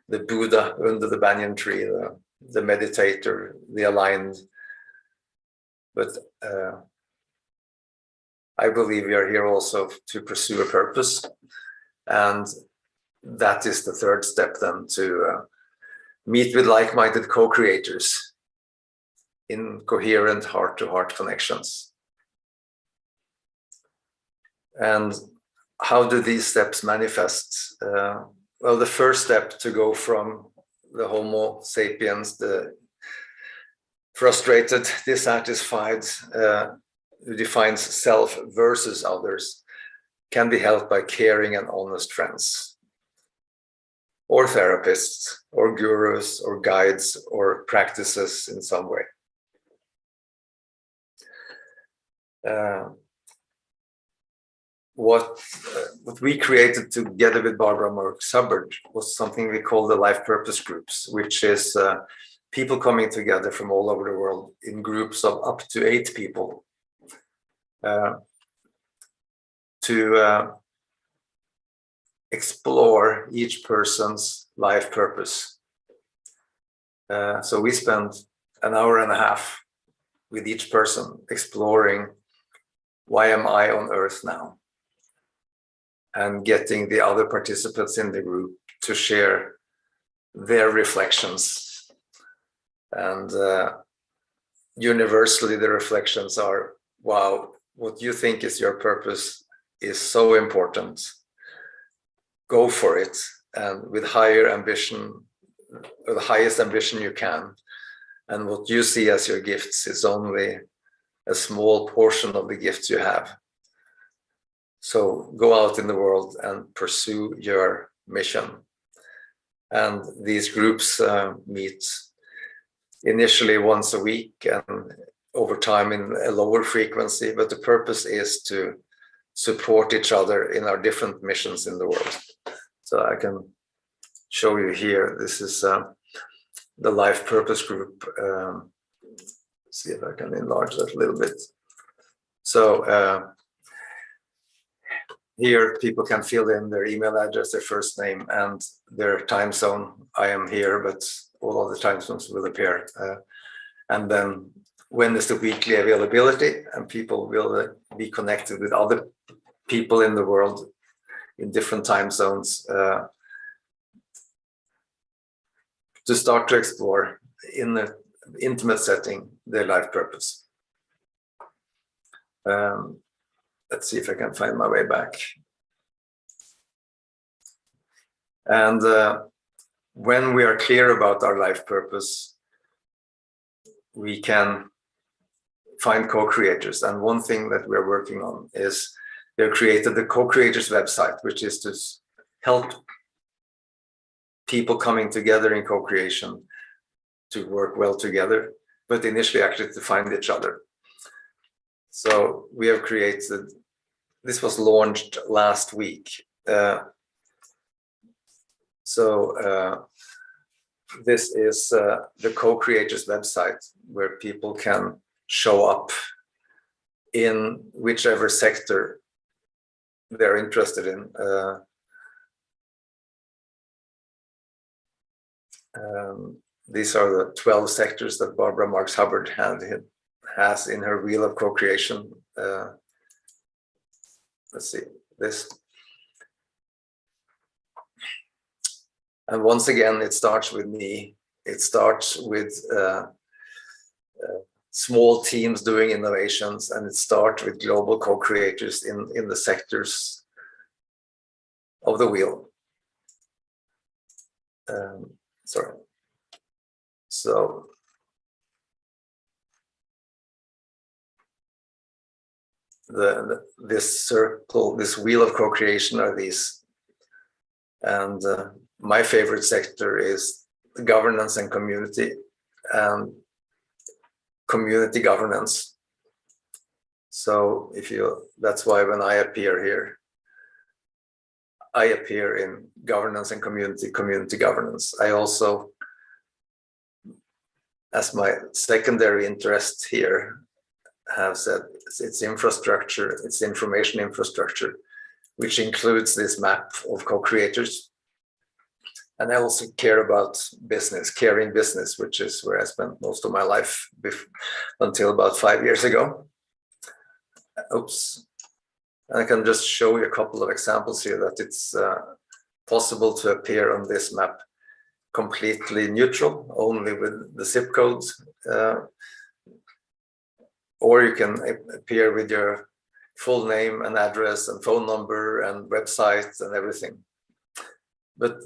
the Buddha under the banyan tree, the meditator, the aligned. But I believe we are here also to pursue a purpose. And that is the third step then, to meet with like-minded co-creators in coherent heart-to-heart connections. And how do these steps manifest? Well, the first step to go from the Homo sapiens, the frustrated, dissatisfied, who defines self versus others, can be helped by caring and honest friends, or therapists, or gurus, or guides, or practices in some way. What we created together with Barbara Marx-Hubbard was something we call the life purpose groups, which is people coming together from all over the world in groups of up to 8 people to explore each person's life purpose. So we spent an hour and a half with each person exploring, why am I on Earth now? And getting the other participants in the group to share their reflections. And universally, the reflections are, wow, what you think is your purpose is so important. Go for it, and with higher ambition, the highest ambition you can. And what you see as your gifts is only a small portion of the gifts you have. So go out in the world and pursue your mission. And these groups meet initially once a week and over time in a lower frequency, but the purpose is to support each other in our different missions in the world. So I can show you here, this is the life purpose group. See if I can enlarge that a little bit. So here people can fill in their email address, their first name, and their time zone. I am here, but all other time zones will appear. And then when is the weekly availability, and people will be connected with other people in the world in different time zones to start to explore in the intimate setting their life purpose. Let's see if I can find my way back. And when we are clear about our life purpose, we can find co-creators. And one thing that we're working on is we have created the co-creators website, which is to help people coming together in co-creation to work well together, but initially actually to find each other. So we have created, this was launched last week. This is the co-creators website where people can show up in whichever sector they're interested in. These are the 12 sectors that Barbara Marx-Hubbard has in her wheel of co-creation. let's see, this. And once again, it starts with me. It starts with small teams doing innovations, and it starts with global co-creators in the sectors of the wheel. Sorry. So this circle, this wheel of co-creation are these. And my favorite sector is governance and community, and community governance. So that's why when I appear here, I appear in governance and community governance. I also, as my secondary interest here, have said it's infrastructure, it's information infrastructure, which includes this map of co-creators. And I also care about business, caring business, which is where I spent most of my life until about 5 years ago. Oops. And I can just show you a couple of examples here that it's possible to appear on this map completely neutral, only with the zip codes. Or you can appear with your full name and address and phone number and website and everything. But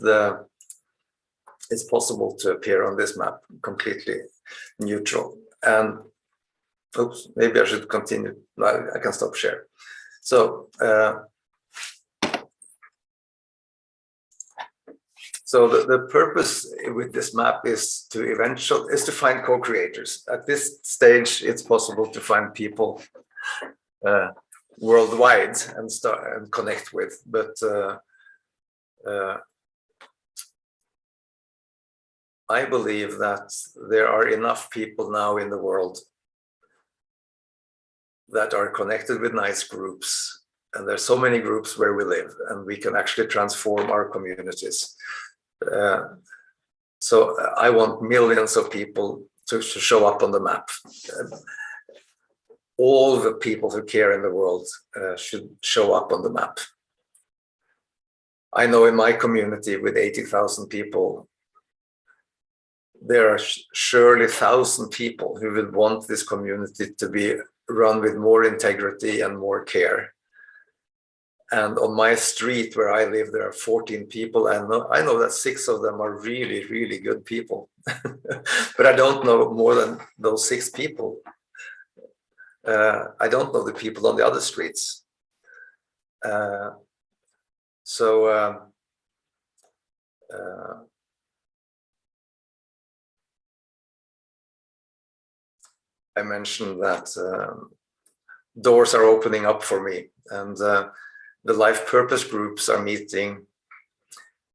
it's possible to appear on this map completely neutral. And oops, maybe I should continue. No, I can stop share. So, the purpose with this map is to find co-creators. At this stage, it's possible to find people worldwide and connect with, but I believe that there are enough people now in the world that are connected with nice groups, and there's so many groups where we live, and we can actually transform our communities. So I want millions of people to show up on the map. All the people who care in the world should show up on the map. I know in my community with 80,000 people, there are surely 1,000 people who would want this community to be run with more integrity and more care. And on my street where I live, there are 14 people. And I know that 6 of them are really, really good people. But I don't know more than those 6 people. I don't know the people on the other streets. I mentioned that doors are opening up for me, and the life purpose groups are meeting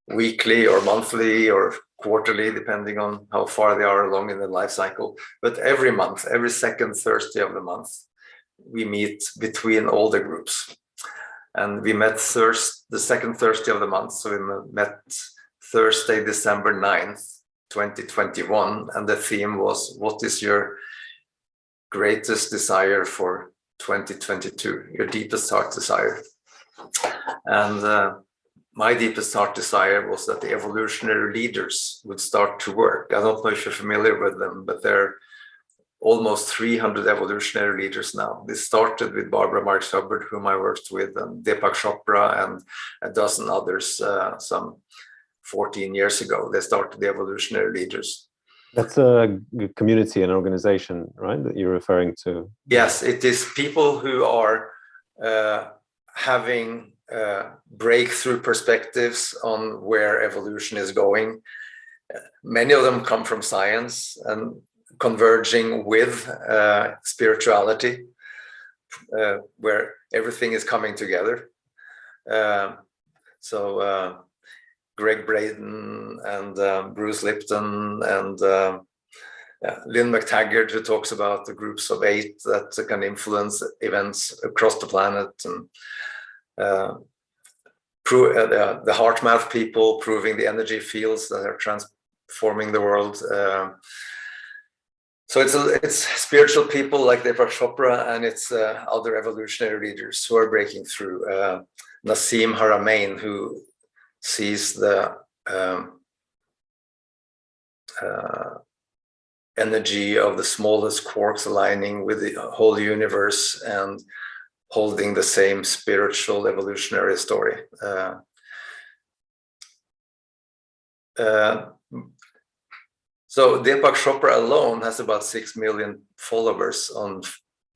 weekly or monthly or quarterly, depending on how far they are along in the life cycle. But every month, every second Thursday of the month, we meet between all the groups. And we met the second Thursday of the month. So we met Thursday, December 9th, 2021. And the theme was, what is your greatest desire for 2022, your deepest heart desire? And my deepest heart desire was that the evolutionary leaders would start to work. I don't know if you're familiar with them, but there are almost 300 evolutionary leaders now. This started with Barbara Marx Hubbard, whom I worked with, and Deepak Chopra and a dozen others some 14 years ago. They started the evolutionary leaders. That's a community and organization, right, that you're referring to? Yes, it is people who are having breakthrough perspectives on where evolution is going. Many of them come from science and converging with spirituality, where everything is coming together. Greg Braden and Bruce Lipton and Lynn McTaggart, who talks about the groups of 8 that can influence events across the planet, and the heart math people proving the energy fields that are transforming the world. So it's spiritual people like Deepak Chopra, and it's other evolutionary leaders who are breaking through. Nassim Haramein, who sees the energy of the smallest quarks aligning with the whole universe and holding the same spiritual evolutionary story. So Deepak Chopra alone has about 6 million followers on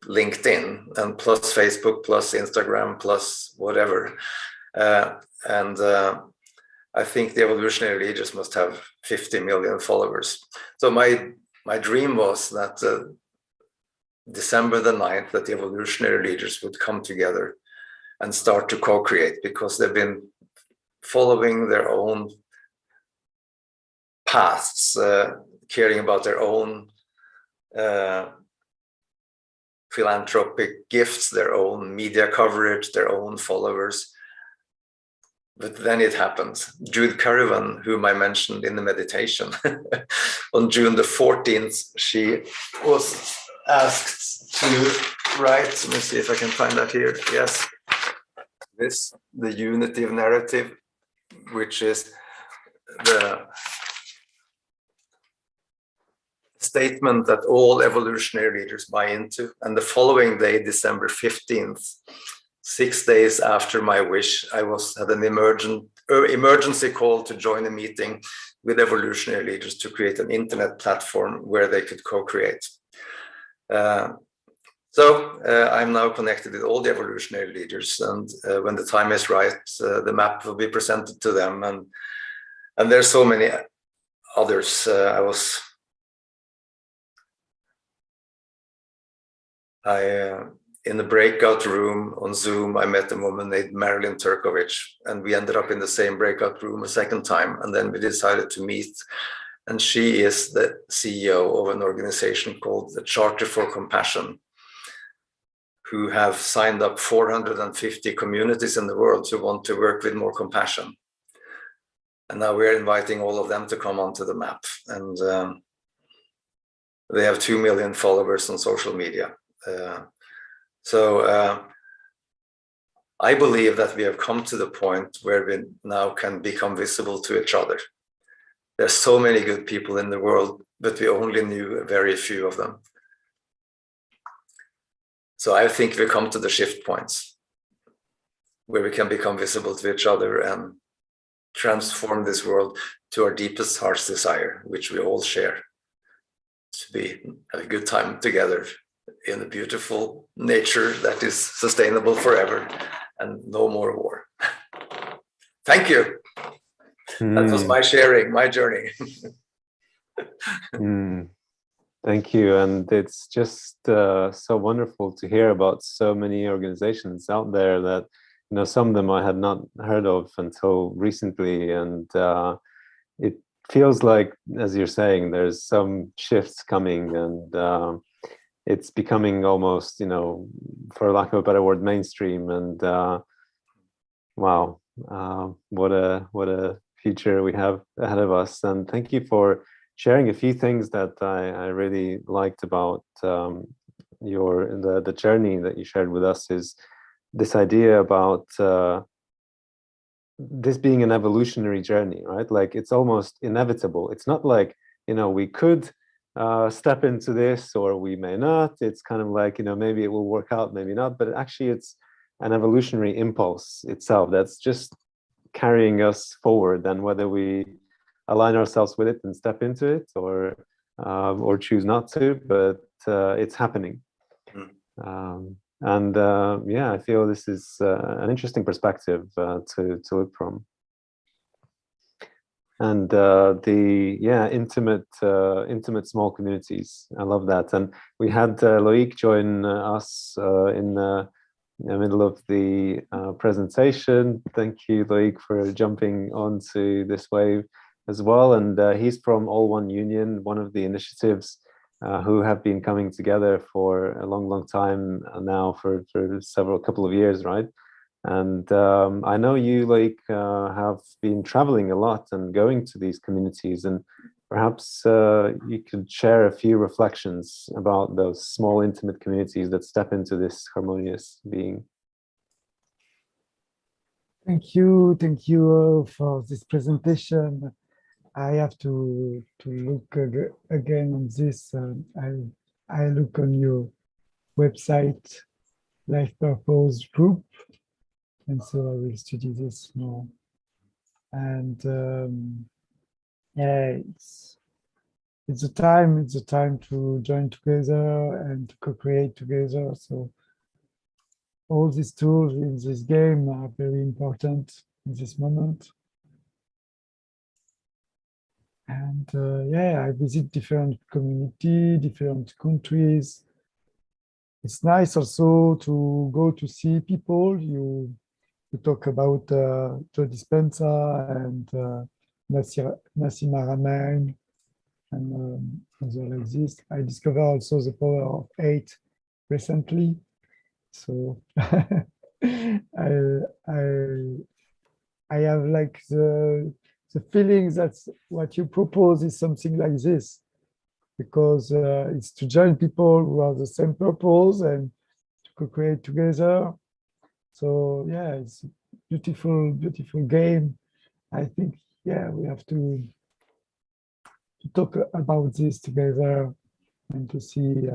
LinkedIn, and plus Facebook, plus Instagram, plus whatever. And I think the evolutionary leaders must have 50 million followers. So my dream was that December the 9th, that the evolutionary leaders would come together and start to co-create, because they've been following their own paths, caring about their own philanthropic gifts, their own media coverage, their own followers. But then it happened. Jude Caravan, whom I mentioned in the meditation, on June the 14th, she was asked to write, let me see if I can find that here. Yes, the unity of narrative, which is the statement that all evolutionary leaders buy into. And the following day, December 15th, 6 days after my wish, I had an emergency call to join a meeting with evolutionary leaders to create an internet platform where they could co-create. So I'm now connected with all the evolutionary leaders, and when the time is right, the map will be presented to them. And there's so many others. In the breakout room on Zoom, I met a woman named Marilyn Turkovich, and we ended up in the same breakout room a second time. And then we decided to meet. And she is the CEO of an organization called the Charter for Compassion, who have signed up 450 communities in the world who want to work with more compassion. And now we're inviting all of them to come onto the map. And they have 2 million followers on social media. So I believe that we have come to the point where we now can become visible to each other. There's so many good people in the world, but we only knew a very few of them. So I think we come to the shift points where we can become visible to each other and transform this world to our deepest heart's desire, which we all share, to have a good time together in a beautiful nature that is sustainable forever, and no more war. Thank you. That was my sharing, my journey. Thank you. And it's just so wonderful to hear about so many organizations out there that, you know, some of them I had not heard of until recently. And it feels like, as you're saying, there's some shifts coming, and it's becoming almost, you know, for lack of a better word, mainstream. And wow, what a future we have ahead of us. And thank you for sharing a few things that I really liked about the journey that you shared with us, is this idea about this being an evolutionary journey, right? Like, it's almost inevitable. It's not like, you know, we could step into this or we may not. It's kind of like, you know, maybe it will work out, maybe not, but actually it's an evolutionary impulse itself that's just carrying us forward. And whether we align ourselves with it and step into it, or choose not to, but it's happening. Yeah, I feel this is an interesting perspective to look from. And intimate small communities. I love that. And we had Loic join us in the middle of the presentation. Thank you, Loic, for jumping onto this wave as well. And he's from All One Union, one of the initiatives who have been coming together for a long time now, for couple of years, right? And I know you, like, have been traveling a lot and going to these communities. And Perhaps you could share a few reflections about those small, intimate communities that step into this harmonious being. Thank you for this presentation. I have to look again on this. I look on your website, Life Purpose Group, and so I will study this more. And yeah, it's a time to join together and to co-create together. So all these tools in this game are very important in this moment. And yeah, I visit different communities, different countries. It's nice also to go to see people. You talk about Joe Dispenza and Nassim Haramein and other like this. I discovered also the power of 8 recently. So I have like the feeling that what you propose is something like this, because it's to join people who have the same purpose and to co-create together. So yeah, it's a beautiful game. I think, yeah, we have to talk about this together and to see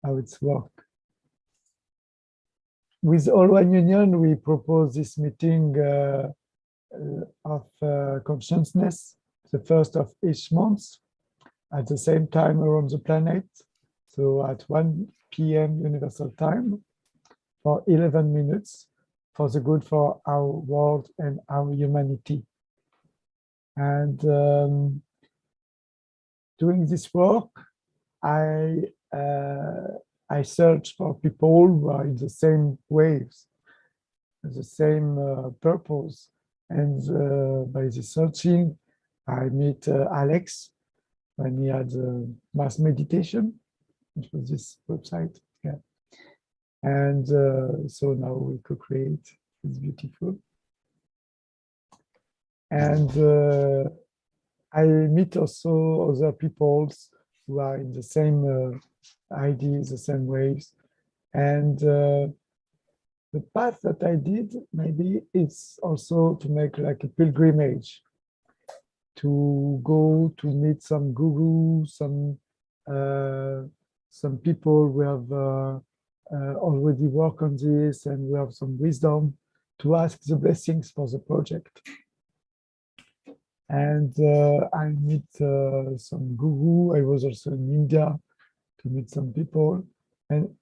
how it's work. With All One Union, we propose this meeting of consciousness, the first of each month, at the same time around the planet. So at 1 p.m. Universal Time for 11 minutes for the good for our world and our humanity. And doing this work, I search for people who are in the same waves, the same purpose. And by this searching, I meet Alex when he had mass meditation, which was this website. Yeah. And so now we co-create. It's beautiful. And I meet also other people who are in the same ideas, the same waves. And the path that I did, maybe it's also to make like a pilgrimage, to go to meet some gurus, some people who have already worked on this and who have some wisdom, to ask the blessings for the project. And I meet some guru. I was also in India to meet some people, and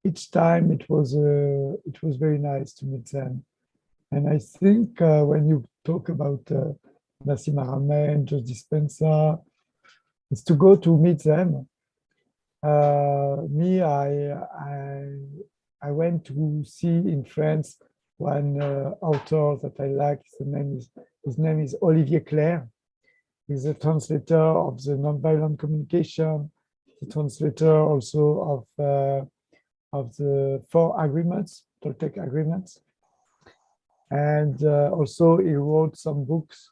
each time it was very nice to meet them. And I think when you talk about Nassim Haramein, Joe Dispenza, it's to go to meet them. Me, I went to see in France one author that I like. His name is Olivier Clair. He's a translator of the nonviolent communication, the translator also of the 4 agreements, Toltec agreements. And also he wrote some books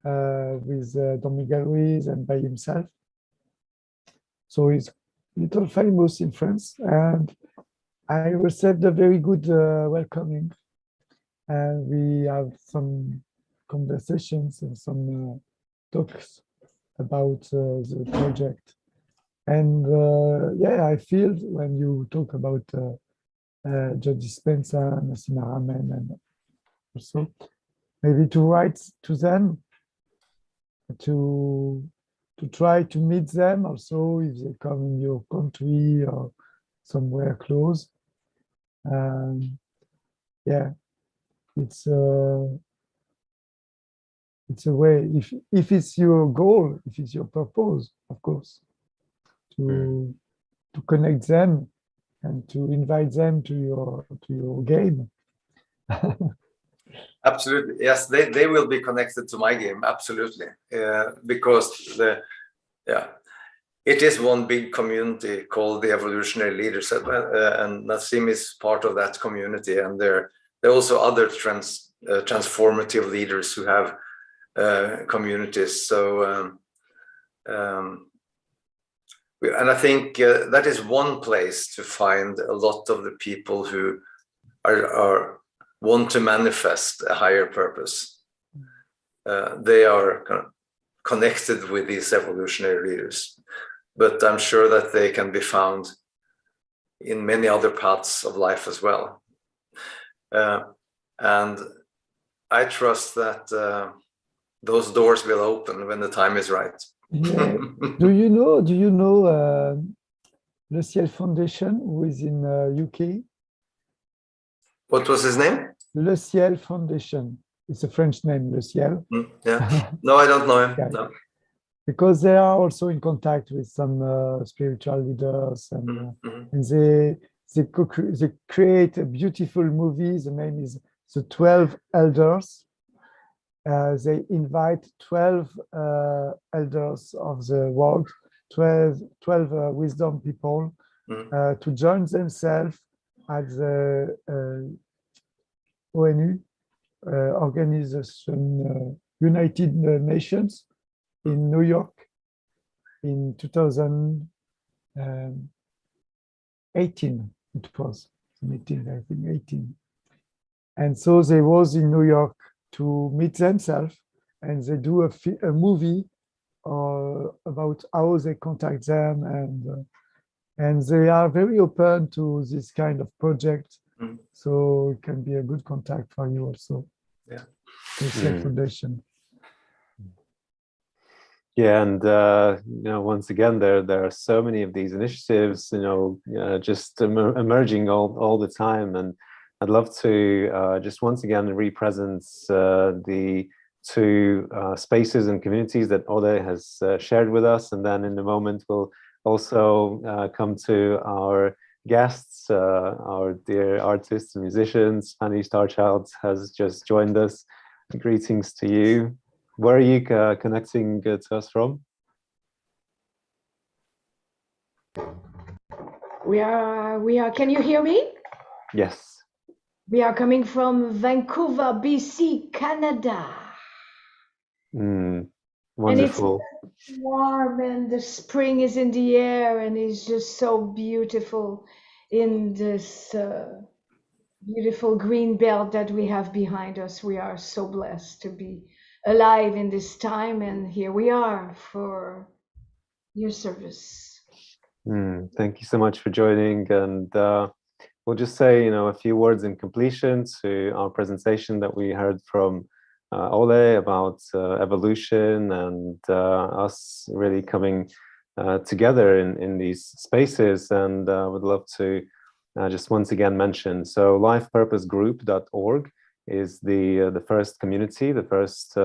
with Don Miguel Ruiz and by himself. So he's a little famous in France, and I received a very good welcoming. And we have some conversations and some talks about the project. And yeah, I feel when you talk about Joe Dispenza, Nassim Haramein, and also maybe to write to them, to try to meet them also if they come in your country or somewhere close. Yeah, it's a way, if it's your goal, if it's your purpose, of course, to connect them and to invite them to your game. Absolutely, yes, they will be connected to my game, absolutely, because it is one big community called the Evolutionary Leaders, and Nassim is part of that community, and there are also other transformative leaders who have communities. So and I think that is one place to find a lot of the people who are want to manifest a higher purpose. They are kind of connected with these evolutionary leaders, but I'm sure that they can be found in many other paths of life as well. And I trust that those doors will open when the time is right. Yeah. Do you know Le Ciel Foundation, who is in UK? What was his name? Le Ciel Foundation. It's a French name, Le Ciel. Yeah. No, I don't know him. Yeah. No. Because they are also in contact with some spiritual leaders, and, and they create a beautiful movie. The name is The 12 Elders. They invite 12 elders of the world, 12 wisdom people to join themselves at the ONU, Organization United Nations, in New York in 2018. It was meeting, I think, 18. And so they was in New York to meet themselves, and they do a movie about how they contact them, and they are very open to this kind of project. So it can be a good contact for you also. Yeah. The Foundation. Yeah, and once again, there are so many of these initiatives, just emerging all the time, and I'd love to just once again represent the two spaces and communities that Ode has shared with us, and then in a moment we'll also come to our guests, our dear artists and musicians. Fanny Starchild has just joined us. Greetings to you. Where are you connecting to us from? We are, can you hear me? Yes. We are coming from Vancouver, BC, Canada. Wonderful. And it's warm, and the spring is in the air, and it's just so beautiful in this beautiful green belt that we have behind us. We are so blessed to be alive in this time, and here we are for your service. Thank you so much for joining, and we'll just say a few words in completion to our presentation that we heard from Ole about evolution and us really coming together in these spaces, and would love to just once again mention, so lifepurposegroup.org is the first community, the first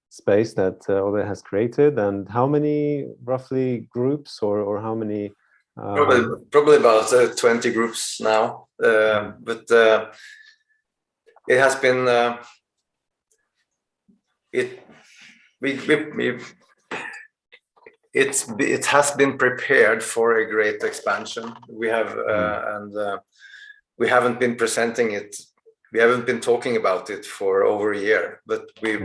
space that Ole has created. And how many roughly groups or how many? Probably about 20 groups now, but it has been it has been prepared for a great expansion. We have and we haven't been presenting it. We haven't been talking about it for over a year, but we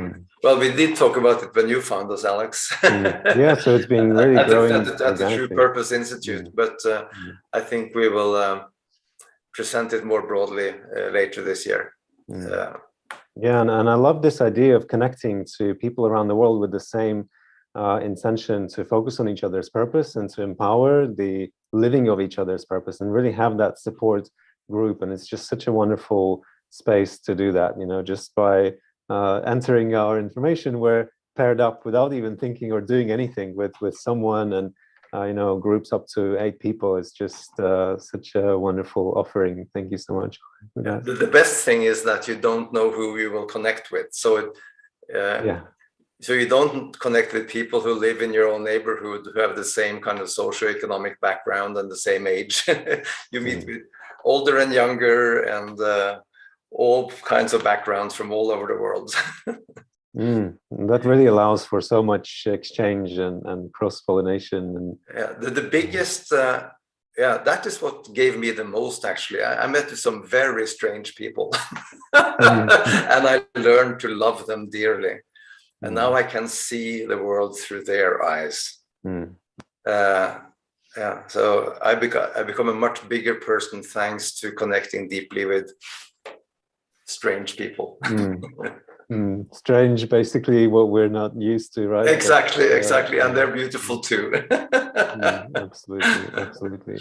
did talk about it when you found us, Alex. Yeah, so it's been really growing at the True Purpose Institute, but I think we will present it more broadly later this year. Yeah, and I love this idea of connecting to people around the world with the same intention to focus on each other's purpose and to empower the living of each other's purpose and really have that support group. And it's just such a wonderful space to do that, just by entering our information, we're paired up without even thinking or doing anything with someone, and groups up to 8 people is just such a wonderful offering. Thank you so much. Yeah. The best thing is that you don't know who you will connect with, so so you don't connect with people who live in your own neighborhood who have the same kind of socioeconomic background and the same age. You meet with older and younger and all kinds of backgrounds from all over the world. That really allows for so much exchange and cross-pollination. And the biggest, that is what gave me the most, actually. I met some very strange people and I learned to love them dearly. And now I can see the world through their eyes. Yeah, so I become a much bigger person thanks to connecting deeply with strange people. Strange, basically what we're not used to, right? Exactly, exactly, and they're beautiful too. Absolutely.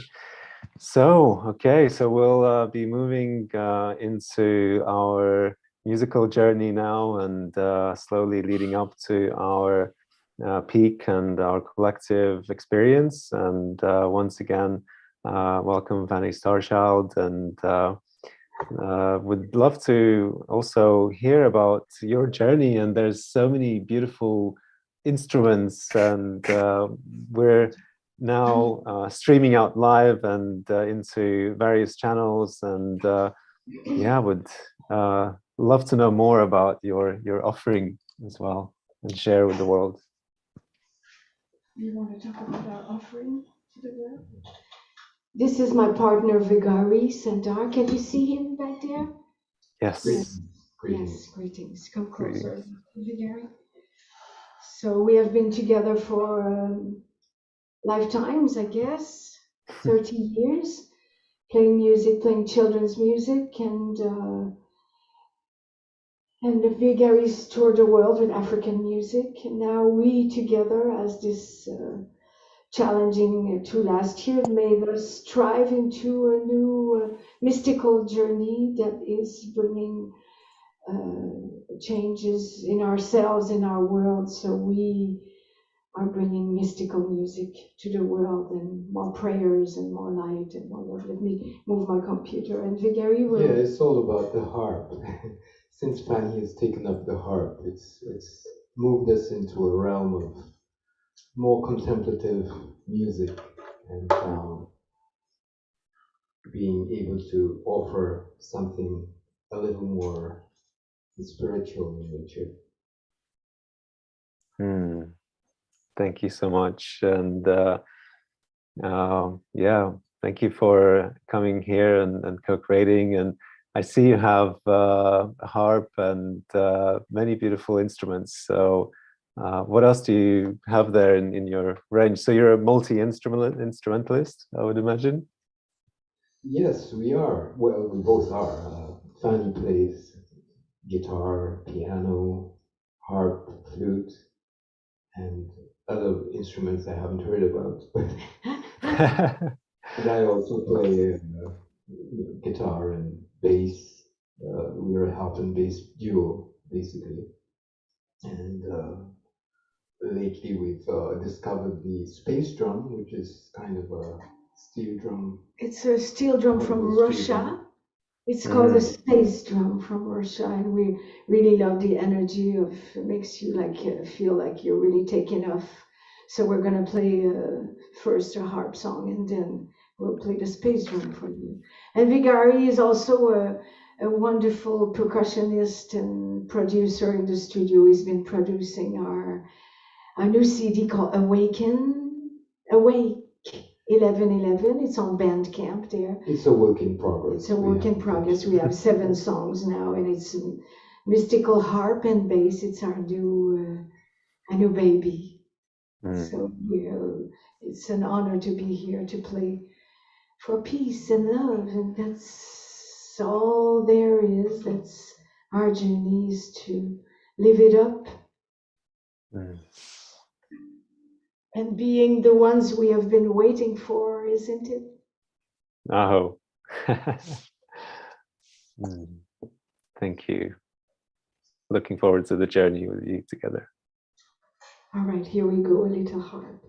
So, okay, so we'll be moving into our musical journey now, and slowly leading up to our peak and our collective experience. And once again, welcome Vanny Starchild, and would love to also hear about your journey. And there's so many beautiful instruments, and we're now streaming out live and into various channels, and yeah, would love to know more about your offering as well, and share with the world. You want to talk about our offering to the world? This is my partner Vigari Sandar. Can you see him back there? Yes. Yes, greetings. Come closer, Vigari. So we have been together for lifetimes, I guess, 30 years, playing music, playing children's music, and Vigari's toured the world with African music. And now we together, as this challenging two last years made us strive into a new mystical journey that is bringing changes in ourselves, in our world. So we are bringing mystical music to the world, and more prayers and more light and more love. Let me move my computer. And Vigari will... Yeah, it's all about the harp. Since Fanny has taken up the harp, it's moved us into a realm of more contemplative music, and being able to offer something a little more spiritual in nature. Thank you so much, and yeah, thank you for coming here and co-creating. And I see you have a harp and many beautiful instruments. So what else do you have there in your range? So you're a multi-instrumentalist, I would imagine? Yes, we are. Well, we both are. Fanny plays guitar, piano, harp, flute, and other instruments I haven't heard about. And I also play guitar and bass. We're a harp and bass duo, basically. And lately we've discovered the space drum, which is kind of a steel drum. It's a steel drum from Russia. It's called a space drum from Russia, and we really love the energy of it. Makes you like feel like you're really taking off. So we're gonna play first a harp song, and then we'll play the space drum for you. And Vigari is also a wonderful percussionist and producer in the studio. He's been producing our new CD called Awake 1111. It's on Bandcamp there. It's a work in progress. It's a work in progress. We have 7 songs now, and it's mystical harp and bass. It's our new baby. So it's an honor to be here to play for peace and love, and that's all there is. That's our journey, is to live it up. And being the ones we have been waiting for, isn't it? Oh. Thank you. Looking forward to the journey with you together. All right, here we go, a little harp.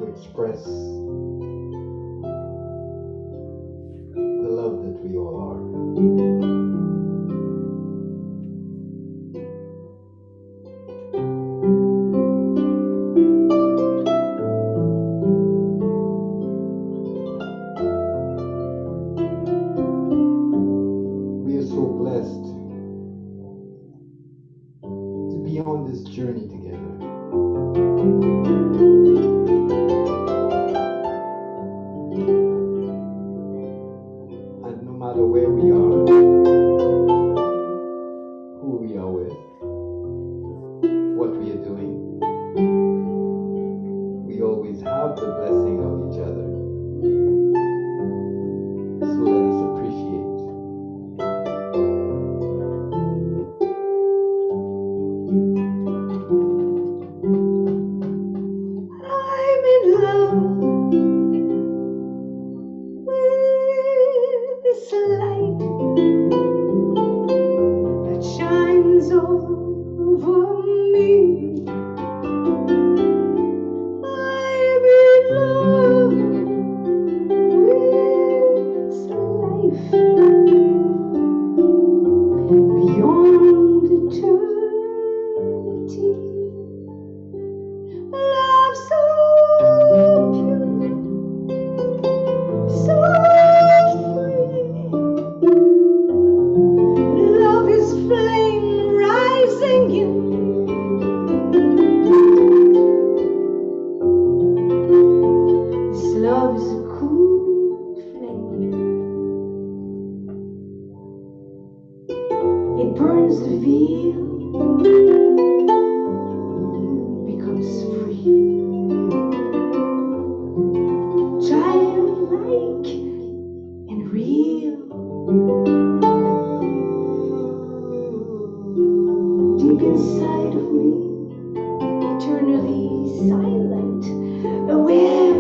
to express the love that we all are. We are so blessed to be on this journey together. And no matter where we are, who we are with, what we are doing, we always have the blessing of each other. So let us appreciate. I'm in love with this light that shines over me. I'm in love with this life beyond eternity. Love so pure, so free. Love is flame rising in me. This love is a cool flame. It burns the veil, becomes free. Childlike and real. Deep inside of me, eternally silent, aware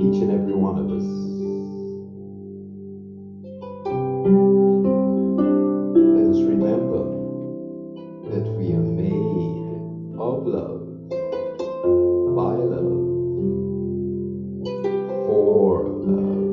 each and every one of us. Let us remember that we are made of love, by love, for love.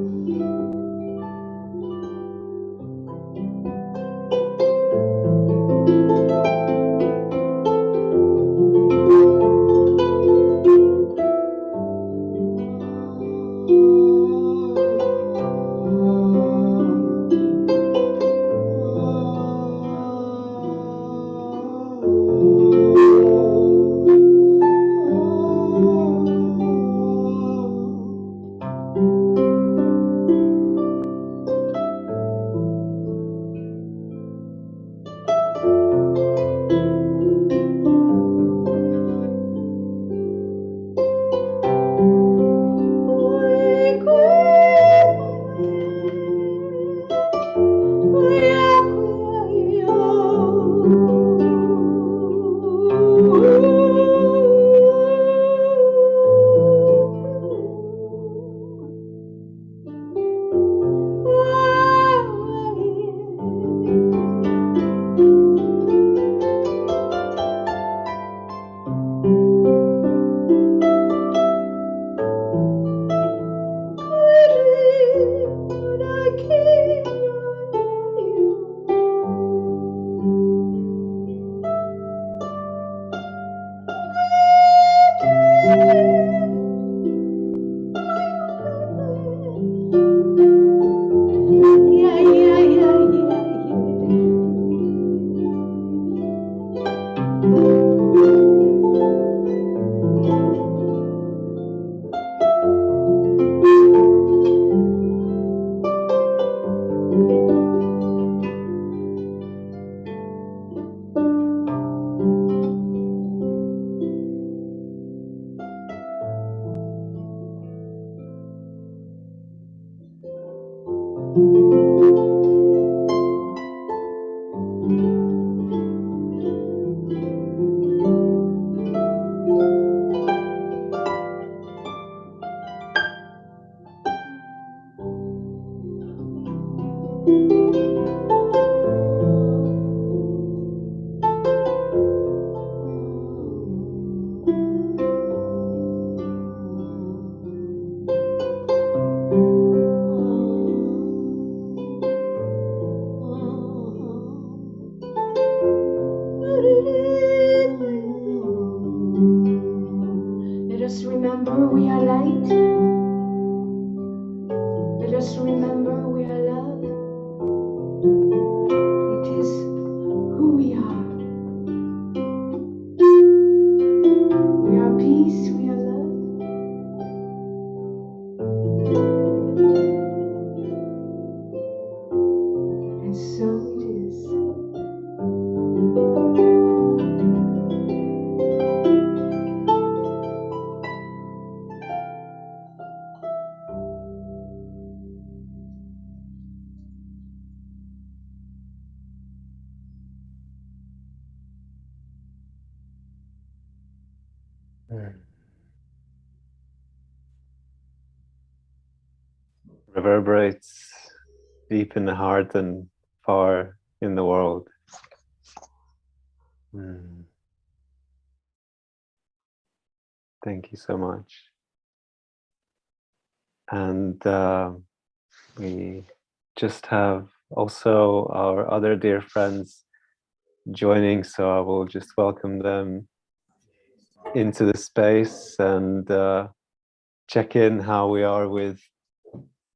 Let us remember we are light. Let us remember we are love. It is who we are. We are peace, we are love. And so it is. Reverberates deep in the heart and far in the world. Thank you so much. And we just have also our other dear friends joining, so I will just welcome them into the space and check in how we are with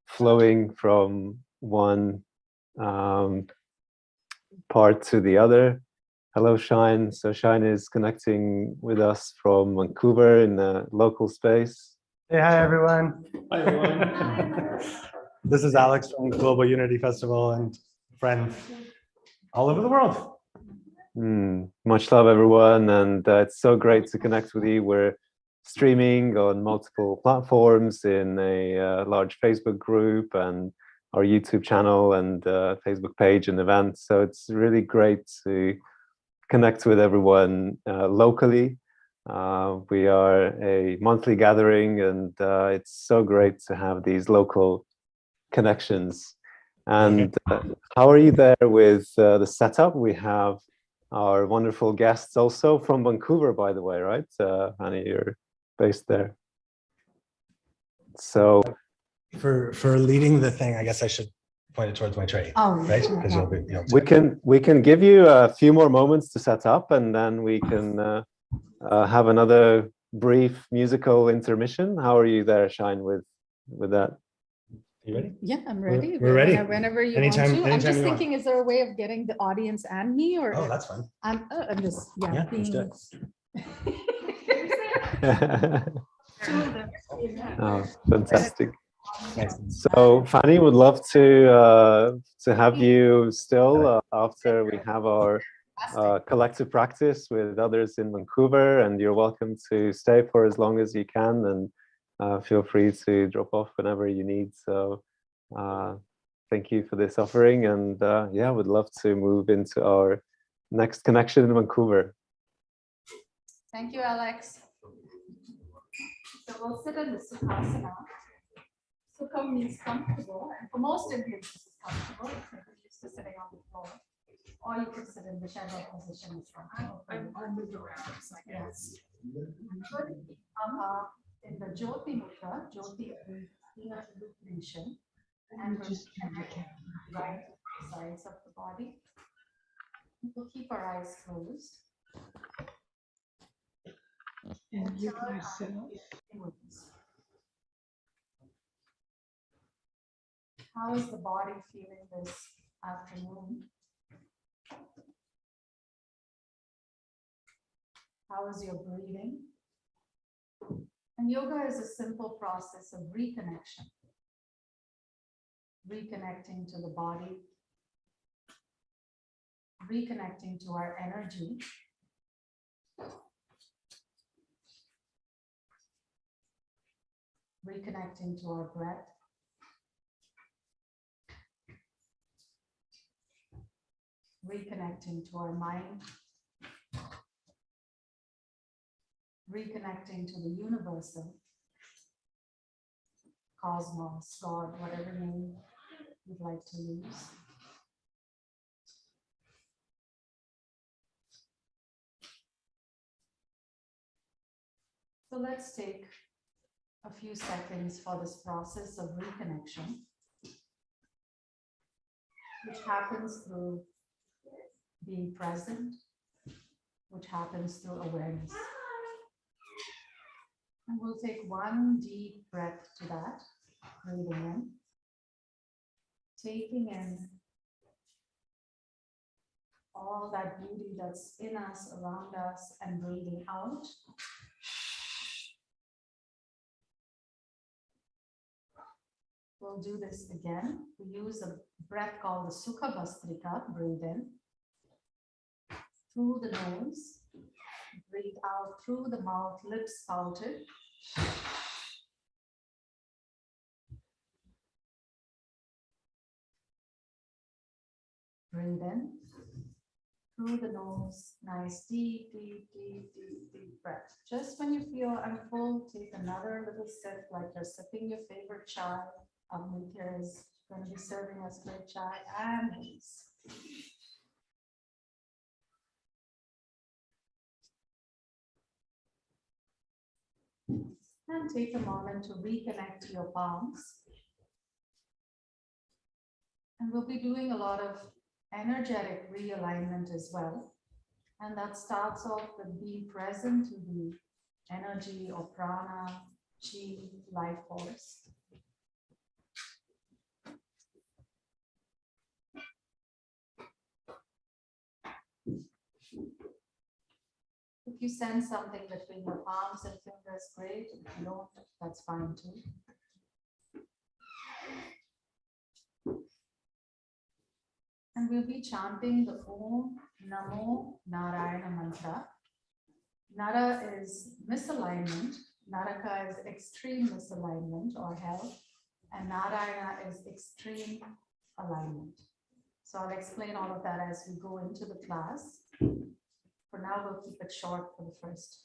flowing from one part to the other. Hello, Shine. So Shine is connecting with us from Vancouver in the local space. Hey, hi everyone. Hi everyone. This is Alex from Global Unity Festival and friends all over the world. Much love, everyone, and it's so great to connect with you. We're streaming on multiple platforms in a large Facebook group and our YouTube channel and Facebook page and events. So it's really great to connect with everyone locally. We are a monthly gathering, and it's so great to have these local connections. And how are you there with the setup? We have our wonderful guests also from Vancouver, by the way, right? Annie, you're based there. So For leading the thing, I guess I should point it towards my tray. Oh, right? Because you'll be, we can give you a few more moments to set up, and then we can have another brief musical intermission. How are you there, Shine, with that? You ready? Yeah, I'm ready. We're ready. Whenever you Anytime- want to. I'm anytime just you want. thinking, is there a way of getting the audience and me, or Oh, that's fun. I'm just Yeah, let's do it. Oh, fantastic. Nice. So Fanny would love to have you still after we have our collective practice with others in Vancouver, and you're welcome to stay for as long as you can, and feel free to drop off whenever you need. So thank you for this offering, and yeah, would love to move into our next connection in Vancouver. Thank you, Alex. So we'll sit in the Sukhasana. Sukha means comfortable, and for most Indians, this is comfortable. If you're used to sitting on the floor, or you can sit in whichever position is comfortable. I moved around. Yes. Good. In the Jyoti Mudra, Jyoti is inner illumination, and just right sides of the body. We'll keep our eyes closed. And you yourself. How is the body feeling this afternoon? How is your breathing? And yoga is a simple process of reconnection. Reconnecting to the body, reconnecting to our energy, reconnecting to our breath, reconnecting to our mind, reconnecting to the universal, cosmos, God, whatever name you'd like to use. So let's take a few seconds for this process of reconnection, which happens through being present, which happens through awareness. And we'll take one deep breath to that, breathing in, taking in all that beauty that's in us, around us, and breathing out. We'll do this again. We use a breath called the Sukha Vastrika. Breathe in through the nose, breathe out through the mouth, lips pouted. Breathe in through the nose, nice deep, deep, deep, deep, deep breath. Just when you feel I'm full, take another little sip, like you're sipping your favorite chai. Amrita is going to be serving us great chai and release. And take a moment to reconnect to your palms. And we'll be doing a lot of energetic realignment as well. And that starts off with being present to the energy or prana, chi, life force. If you sense something between your palms and fingers, great. If you don't, that's fine too. And we'll be chanting the Om Namo Narayana mantra. Nara is misalignment. Naraka is extreme misalignment or hell. And Narayana is extreme alignment. So I'll explain all of that as we go into the class. For now, we'll keep it short for the first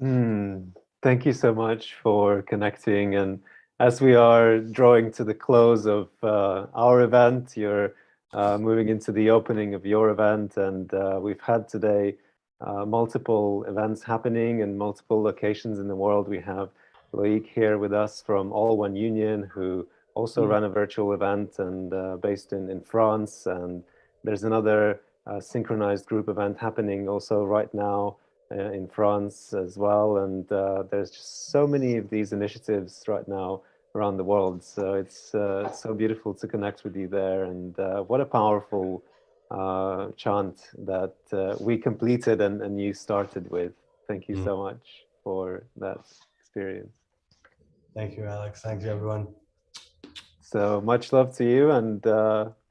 Thank you so much for connecting. And as we are drawing to the close of our event, you're moving into the opening of your event. And we've had today multiple events happening in multiple locations in the world. We have Loic here with us from All One Union, who also ran a virtual event and based in France. And there's another synchronized group event happening also right now in France as well. And there's just so many of these initiatives right now around the world. So it's so beautiful to connect with you there. And what a powerful chant that we completed and you started with. Thank you so much for that experience. Thank you, Alex. Thank you, everyone. So much love to you, and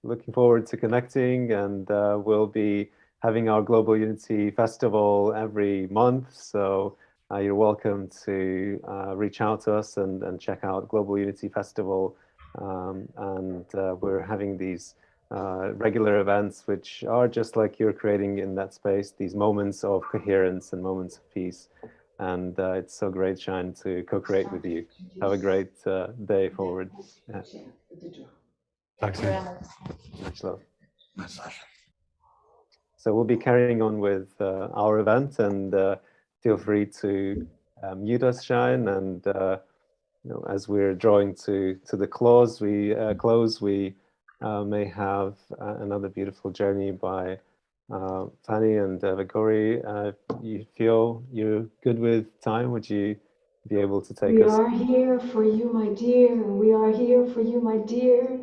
looking forward to connecting. And we'll be having our Global Unity Festival every month. So you're welcome to reach out to us and check out Global Unity Festival. And we're having these regular events, which are just like you're creating in that space, these moments of coherence and moments of peace. And it's so great, Shine, to co-create with you. Have a great day forward. Yeah. Talk soon. Much love. So we'll be carrying on with our event, and feel free to mute us, Shine. And you know, as we're drawing to the close, we may have another beautiful journey by Fanny and Vigori. You feel you're good with time? Would you be able to take us? We are here for you, my dear. We are here for you, my dear.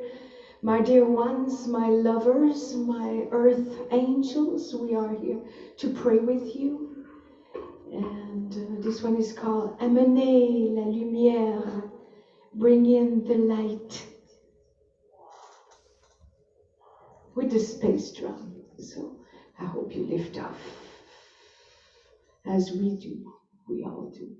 My dear ones, my lovers, my earth angels, we are here to pray with you. And this one is called Amenez la lumière, bring in the light, with the space drum. So I hope you lift off, as we do, we all do.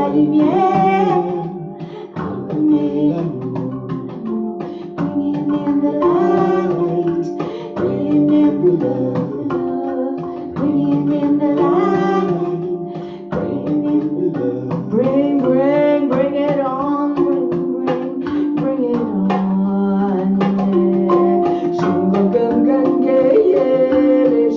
la lumière, amener l'amour, bringing in the light, bringing in the love, bringing in the light, bringing in the love, bring it on, bring it on, yeah. Shunga gun, yeah, yeah,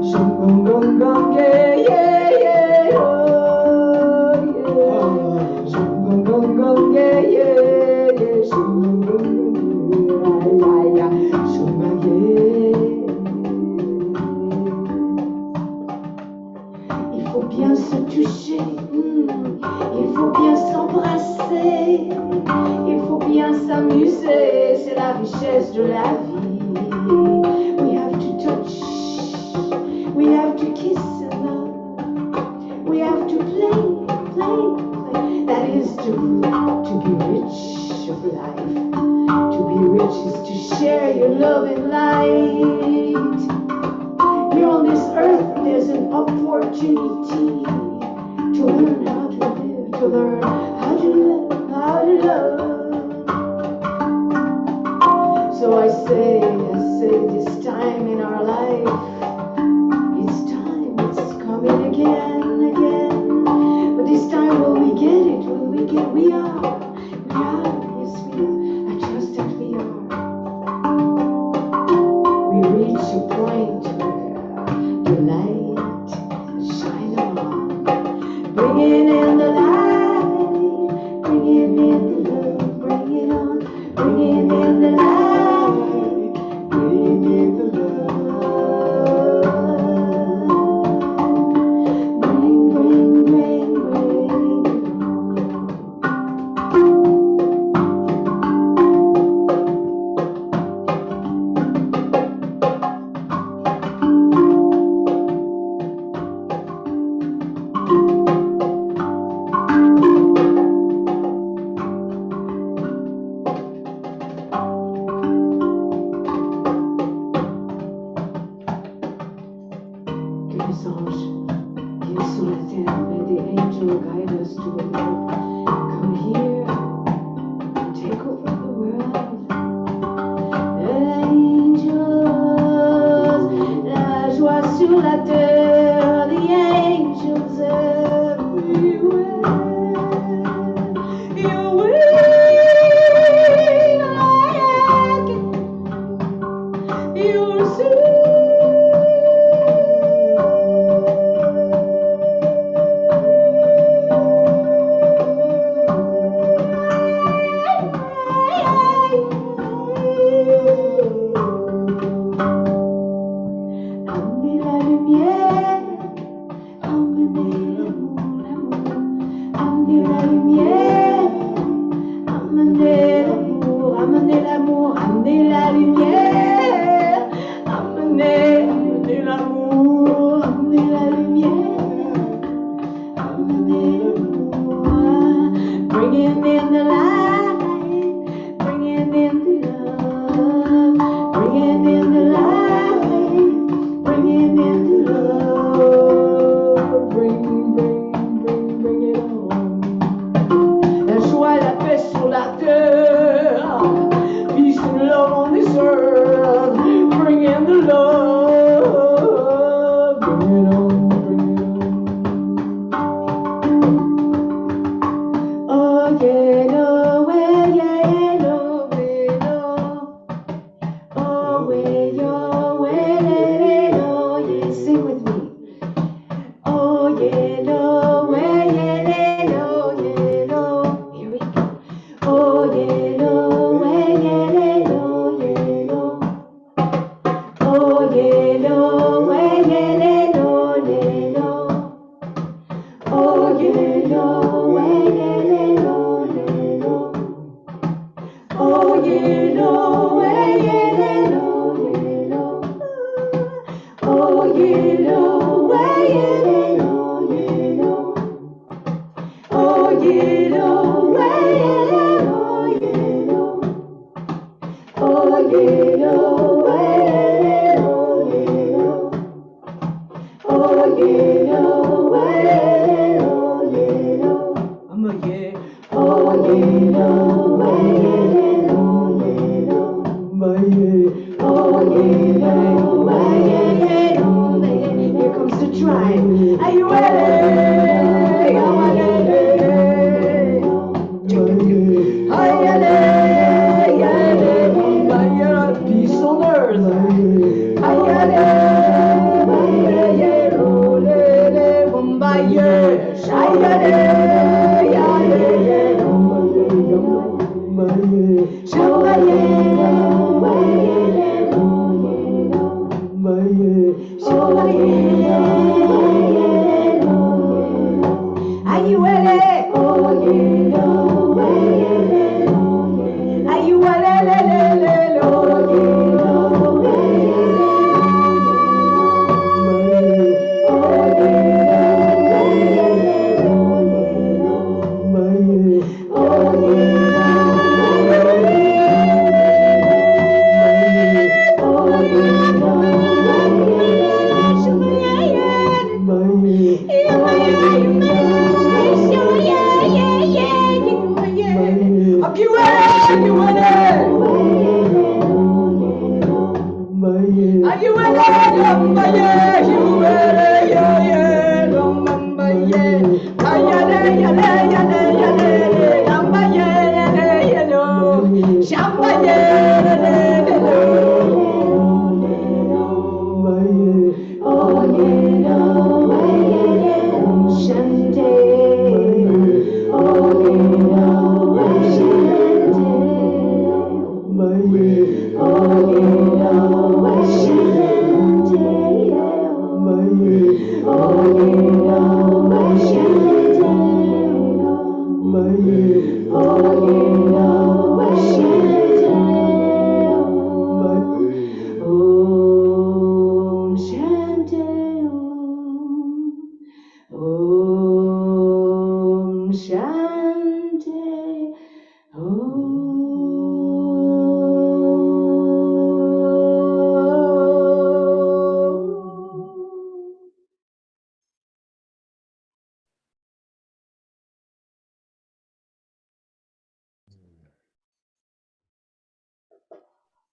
shunga gun, yeah, yeah, yeah, oh, yeah. Shunga gun, yeah, yeah, yeah, shunga gun, yeah, yeah, shunga, yeah. Il faut bien se toucher, il faut bien s'embrasser, il faut bien s'amuser, c'est la richesse de la vie. We have to touch, we have to kiss and love, we have to play. That is to be rich of life. To be rich is to share your love and light. Here on this earth, there's an opportunity to learn how to live, to learn how to live, how to love. So I say, this time in our life, it's coming again. But this time, will we get it? We are, yes we are. I trust that we are. We reach a point where the light shine on, bringing in the light, bringing in the love, bring it on, bringing in the light, bringing in the love, bring it Oh, you know where. Peace on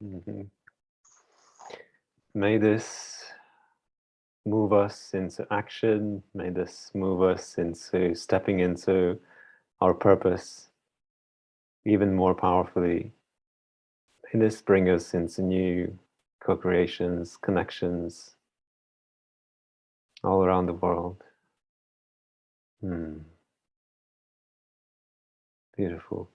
Mhm. May this move us into action. May this move us into stepping into our purpose even more powerfully. May this bring us into new co-creations, connections all around the world. Beautiful.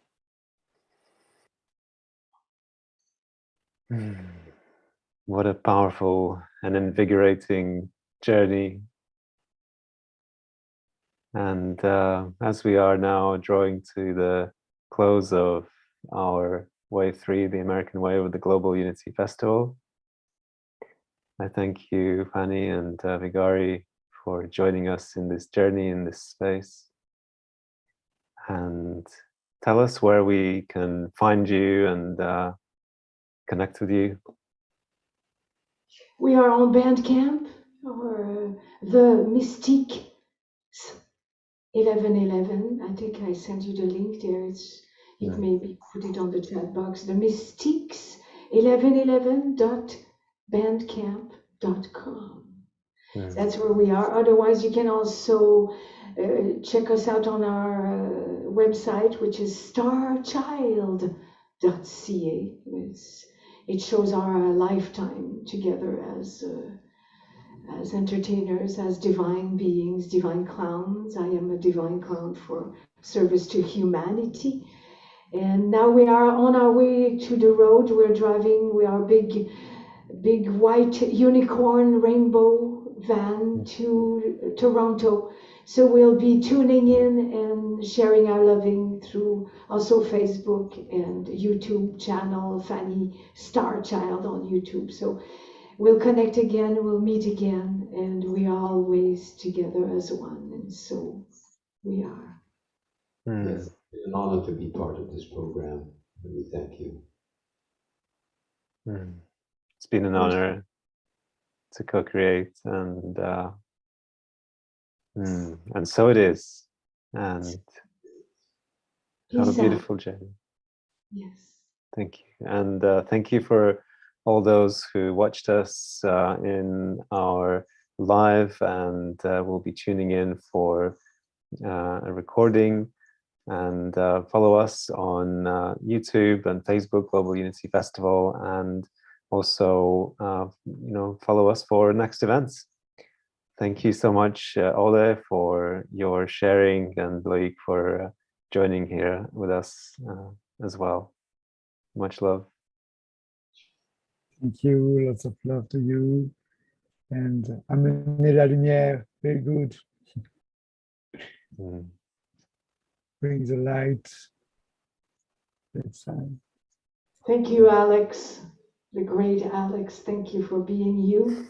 What a powerful and invigorating journey. And as we are now drawing to the close of our Wave 3, the American Wave of the Global Unity Festival, I thank you, Fanny and Vigari, for joining us in this journey, in this space. And tell us where we can find you and connect with you. We are on Bandcamp, or the Mystique 1111. I think I sent you the link there. You can maybe put it on the chat box. The Mystiques 1111.bandcamp.com. That's where we are. Otherwise, you can also check us out on our website, which is starchild.ca. It shows our lifetime together as entertainers, as divine beings, divine clowns. I am a divine clown for service to humanity. And now we are on our way to the road. We're driving. We are big white unicorn rainbow van to Toronto. So we'll be tuning in and sharing our loving through also Facebook and YouTube channel, Fanny Starchild on YouTube. So we'll connect again, we'll meet again, and we are always together as one. And so we are. Yes, it's an honor to be part of this program. And we thank you. It's been an honor to co-create, and so it is. And have a beautiful journey. Yes. Thank you. And thank you for all those who watched us in our live, and we'll be tuning in for a recording. And follow us on YouTube and Facebook, Global Unity Festival, and also follow us for next events. Thank you so much, Ole, for your sharing, and Loic for joining here with us as well. Much love. Thank you. Lots of love to you. And amener la lumière. Very good. Bring the light. Thank you, Alex, the great Alex. Thank you for being you,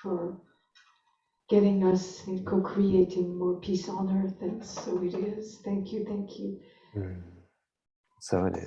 for getting us in co-creating more peace on earth. And so it is. Thank you. Thank you. So it is.